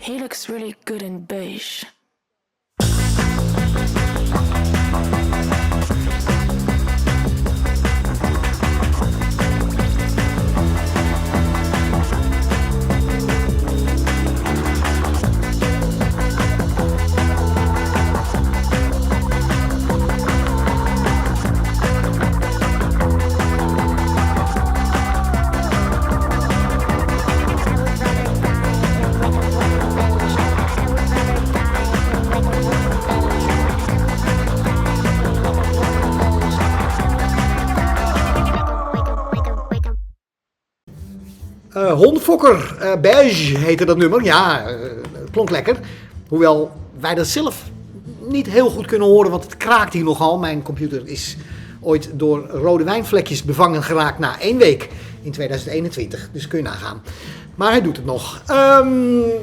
He looks really good in beige. Hondenfokker, beige heette dat nummer. Ja, het klonk lekker. Hoewel wij dat zelf niet heel goed kunnen horen, want het kraakt hier nogal. Mijn computer is ooit door rode wijnvlekjes bevangen geraakt na 1 week in 2021. Dus kun je nagaan. Maar hij doet het nog.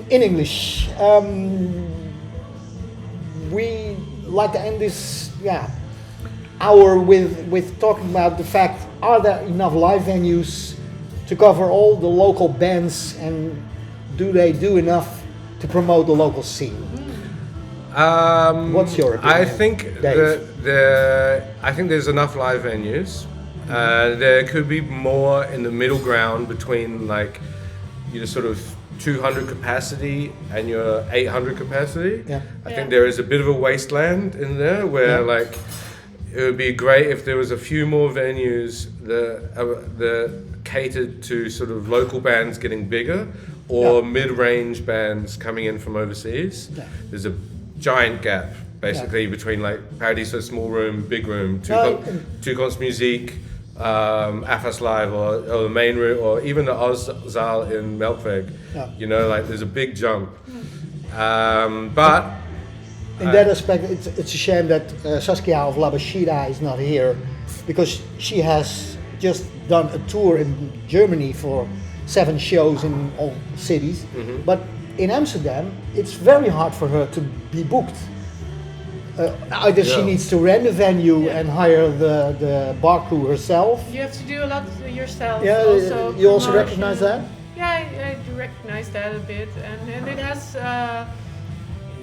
In English. We like to end this hour with talking about the fact, are there enough live venues to cover all the local bands, and do they do enough to promote the local scene? What's your opinion? I think I think there's enough live venues. There could be more in the middle ground between like your sort of 200 capacity and your 800 capacity. Yeah. I think there is a bit of a wasteland in there where like it would be great if there was a few more venues that catered to sort of local bands getting bigger or mid-range bands coming in from overseas. Yeah. There's a giant gap basically between like Paradiso Small Room, Big Room, Toekomst Muziek, AFAS Live or the main room or even the Ozzaal in Melkweg. Yeah. You know, like there's a big jump. But in that aspect, it's a shame that Saskia of Labasheeda is not here, because she has just done a tour in Germany for 7 shows in all cities. Mm-hmm. But in Amsterdam, it's very hard for her to be booked. Either she needs to rent a venue and hire the bar crew herself. You have to do a lot yourself. Yeah, also you also recognize that? Yeah, I do recognize that a bit, and it has.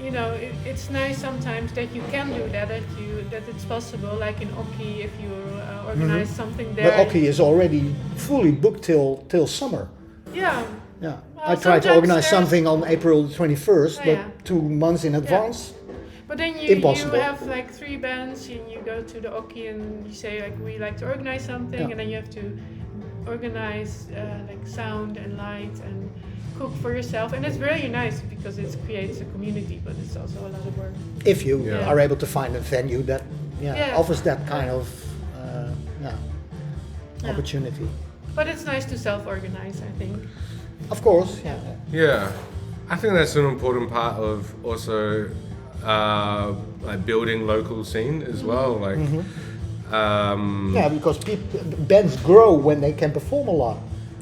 You know, it's nice sometimes that you can do that, that it's possible. Like in Oki, if you organize something there. But Oki is already fully booked till summer. Yeah. Yeah. Well, I tried to organize something on April 21st, but 2 months in advance. But then you have like 3 bands, and you go to the Oki and you say like, we like to organize something, and then you have to organize like sound and light and cook for yourself, and it's really nice because it creates a community, but it's also a lot of work. If you are able to find a venue that offers that kind of opportunity. But it's nice to self-organize, I think. Of course, Yeah, I think that's an important part of also like building local scene as well. Like, because bands grow when they can perform a lot.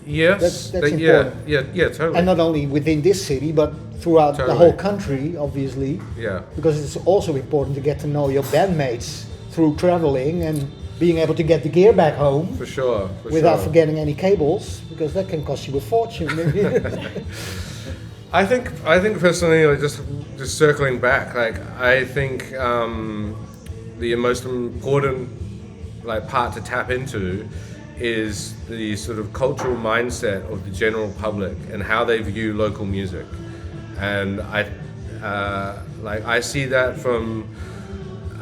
Yes, that's important. Yeah, totally. And not only within this city, but throughout the whole country, obviously. Yeah. Because it's also important to get to know your bandmates through traveling and being able to get the gear back home. For sure. Without forgetting any cables, because that can cost you a fortune. I think personally, like just circling back, like I think the most important like part to tap into is the sort of cultural mindset of the general public and how they view local music. And I see that from,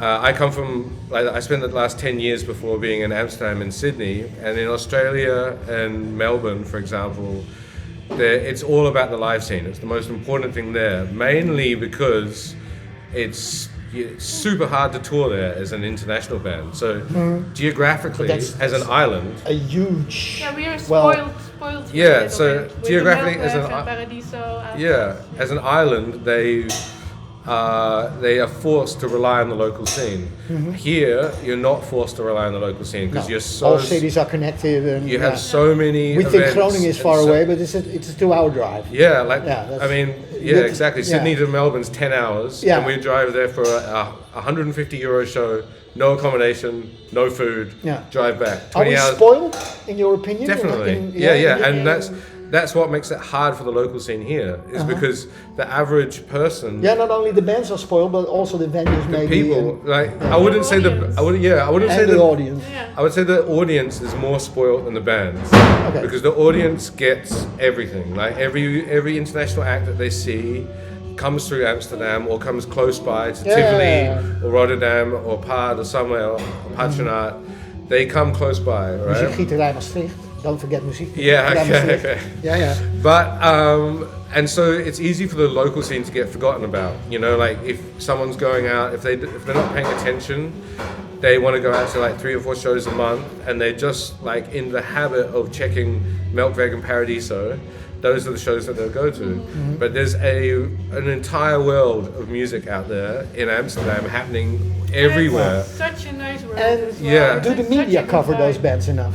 I come from, I spent the last 10 years before being in Amsterdam and Sydney, and in Australia and Melbourne, for example, it's all about the live scene. It's the most important thing there, mainly because it's super hard to tour there as an international band. So geographically, that's as an island, a huge. Yeah, we are spoiled yeah, here a so little bit. With geographically the as an Melkweg and Paradiso and as an island, they are forced to rely on the local scene. Here, you're not forced to rely on the local scene because you're so. All cities are connected, and you have so many. We think events Groningen is far and away, but it's a 2-hour drive. Yeah, that's- I mean, Good- exactly. yeah. Sydney to Melbourne's 10 hours, Yeah. and we drive there for a €150 show, no accommodation, no food. Yeah. Drive back. Are 20 we hours. spoiled, in your opinion? Definitely. And that's what makes it hard for the local scene here, is because the average person. Yeah, not only the bands are spoiled, but also the venues, The maybe. people, I wouldn't say I wouldn't say the the audience. Yeah. I would say the audience is more spoiled than the bands, because the audience gets everything. Like every international act that they see comes through Amsterdam or comes close by to Tivoli or Rotterdam or Paard or somewhere or Patronaat. They come close by, right? Muziekgieterij Maastricht. Don't forget muziek. Yeah, okay. Yeah. But and so it's easy for the local scene to get forgotten about. You know, like if someone's going out, if they're not paying attention, they want to go out to like 3 or 4 shows a month, and they're just like in the habit of checking Melkweg and Paradiso. Those are the shows that they'll go to. But there's an entire world of music out there in Amsterdam happening everywhere. Such a nice word. And as well. Yeah. do the Such a media good cover vibe. those bands enough?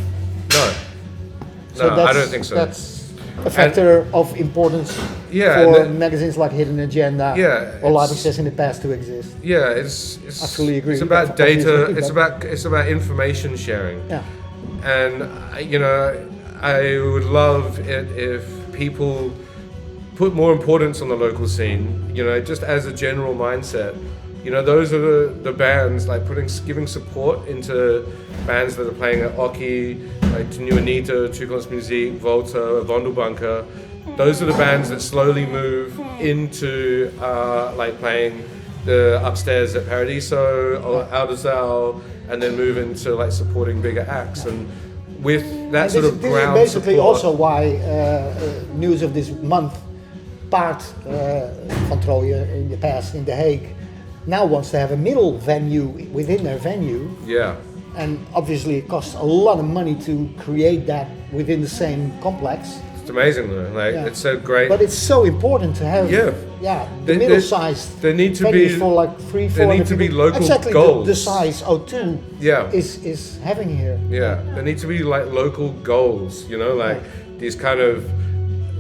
No, I don't think so. That's a factor of importance Yeah, for and magazines like Hidden Agenda or it's- LiveXS in the past to exist. Yeah, it's I fully agree. It's about Obviously, data. but- It's about information sharing. Yeah. And I would love it if people put more importance on the local scene. Just as a general mindset. Those are the bands, like giving support into bands that are playing at Oki, like New Anita, Toekomstmuziek, Volta, Vondelbanker. Those are the bands that slowly move into like playing the upstairs at Paradiso or Ouderzijl, and then move into like supporting bigger acts. And with that sort of this ground is basically support, also why news of this month, Paard van Trooijen in the past in The Hague, now wants to have a middle venue within their venue. Yeah. And obviously it costs a lot of money to create that within the same complex. It's amazing though. It's so great. But it's so important to have the middle-sized venues for like 300-400 there need to be people. local exactly goals. the size O2 is having here. Yeah, there need to be like local goals, these kind of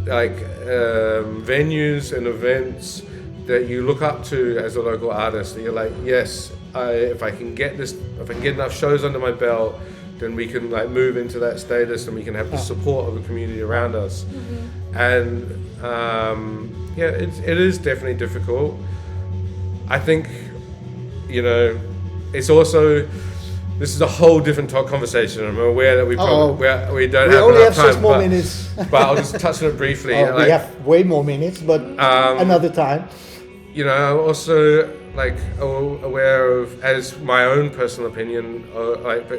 like venues and events that you look up to as a local artist. That you're like, yes, if I can get enough shows under my belt, then we can like move into that status, and we can have the support of the community around us. And it is definitely difficult. I think, it's also. This is a whole different conversation. I'm aware that we don't have only enough have 6 time, more minutes. but I'll just touch on it briefly. We have way more minutes, but another time. I'm also like aware of, as my own personal opinion,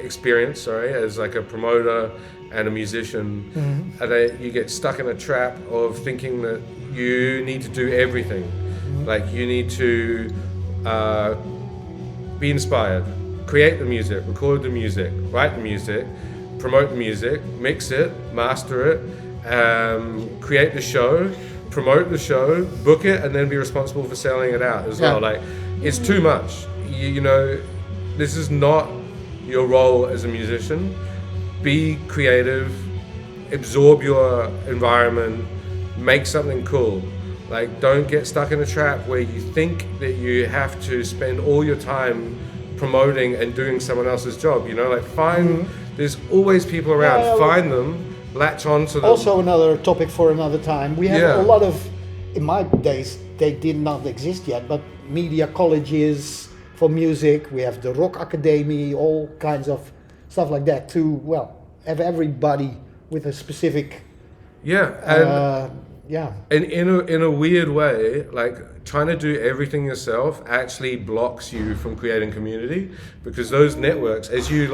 experience, as like a promoter and a musician, that you get stuck in a trap of thinking that you need to do everything. Like you need to be inspired. Create the music, record the music, write the music, promote the music, mix it, master it, create the show, promote the show, book it, and then be responsible for selling it out as well. Like, it's too much. This is not your role as a musician. Be creative, absorb your environment, make something cool. Like, don't get stuck in a trap where you think that you have to spend all your time promoting and doing someone else's job. There's always people around. Find them, latch on to them. Also another topic for another time. We have a lot of, in my days, they did not exist yet, but media colleges for music. We have the Rock Academy, all kinds of stuff like that to have everybody with a specific And in a weird way, like trying to do everything yourself actually blocks you from creating community, because those networks, as you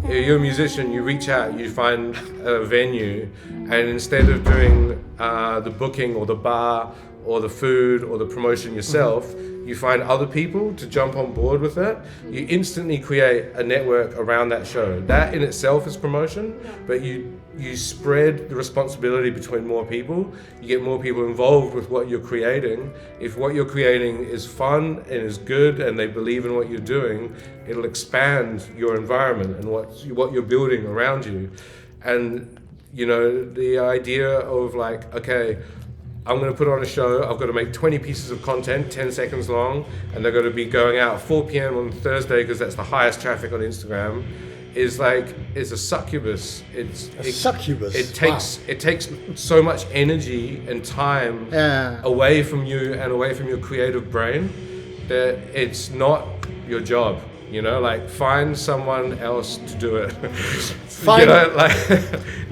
you're a musician, you reach out, you find a venue, and instead of doing the booking or the bar or the food or the promotion yourself, you find other people to jump on board with that. You instantly create a network around that show. That in itself is promotion, but you spread the responsibility between more people. You get more people involved with what you're creating. If what you're creating is fun and is good and they believe in what you're doing, it'll expand your environment and what you're building around you. And the idea of okay, I'm going to put on a show, I've got to make 20 pieces of content, 10 seconds long, and they're going to be going out at 4 p.m. on Thursday because that's the highest traffic on Instagram, is a succubus. Succubus. It takes so much energy and time away from you and away from your creative brain that it's not your job. Find someone else to do it.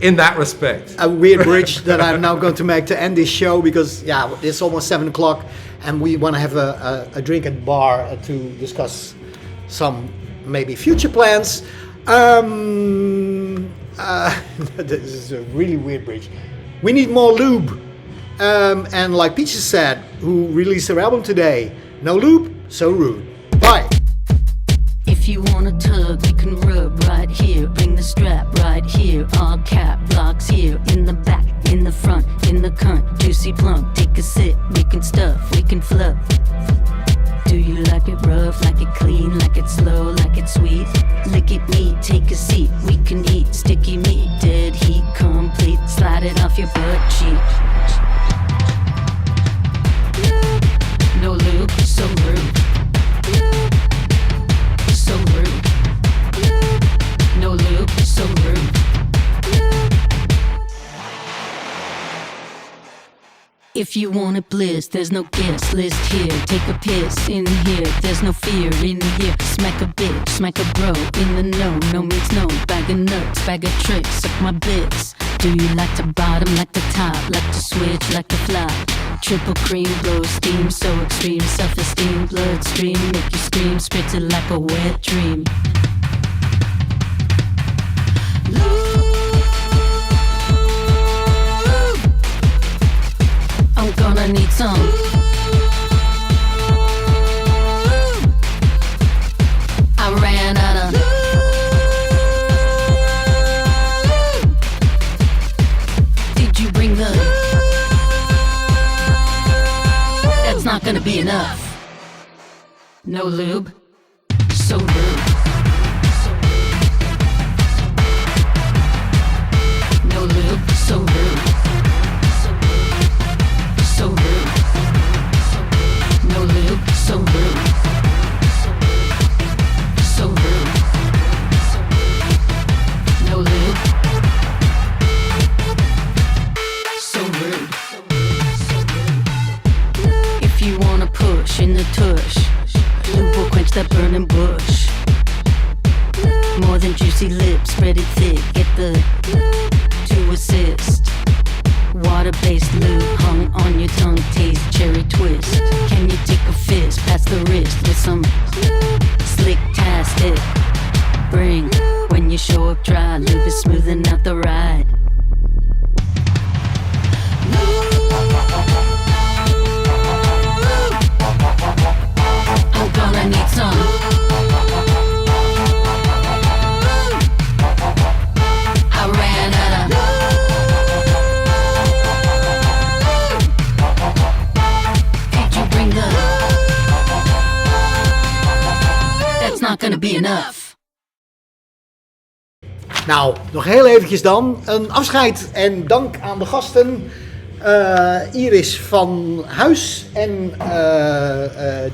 In that respect. A weird bridge that I'm now going to make to end this show, because it's almost 7 o'clock and we want to have a drink at the bar to discuss some maybe future plans. This is a really weird bridge. We need more lube. And like Peaches said, who released her album today, no lube, so rude. Bye. If you want a tug, we can rub right here. Bring the strap right here. All cap blocks here. In the back, in the front, in the cunt. Juicy plump, take a sip. We can stuff, we can fluff. Do you like it rough, like it clean, like it slow, like it sweet? Lick it neat, take a seat. We can eat sticky meat, dead heat complete. Slide it off your butt cheek. No lube, so rude. So rude. No lube, so rude. If you want it bliss, there's no guest list here. Take a piss in here, there's no fear in here. Smack a bitch, smack a bro in the know. No means no, bag of nuts, bag of tricks, suck my bits. Do you like to bottom, like the top, like to switch, like to fly? Triple cream, blow steam, so extreme. Self-esteem, bloodstream, make you scream. Spits it like a wet dream. I'm gonna need some. I ran out of. Did you bring the? That's not gonna be enough. No lube, so rude. No lube, so rude. So rude. No lube, so rude. So rude. No lube. So rude. If you wanna push in the tush, lube will quench that burning bush. More than juicy lips, spread it thick, get the to assist. Water-based lube hung on your tongue, taste cherry twist. Can you take a fist past the wrist with some slick-tastic? Bring when you show up dry, lube is smoothing out the ride. I'm gonna need some. I ran out of. That's not gonna be enough. Nou, nog heel eventjes dan. Een afscheid en dank aan de gasten. Iris van Huis en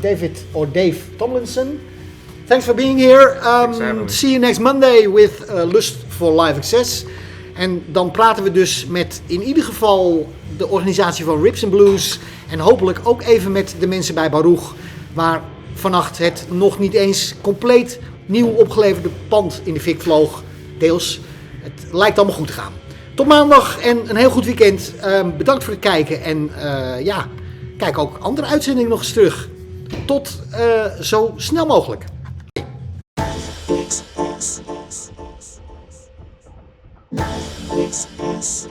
Dave Tomlinson. Thanks for being here. See you next Monday with Lust for LiveXS. En dan praten we dus met in ieder geval de organisatie van Rips and Blues. En hopelijk ook even met de mensen bij Baruch. Waar vannacht het nog niet eens compleet nieuw opgeleverde pand in de fik vloog. Deels. Het lijkt allemaal goed te gaan. Tot maandag en een heel goed weekend. Bedankt voor het kijken. En ja, kijk ook andere uitzendingen nog eens terug. Tot zo snel mogelijk. LiveXS.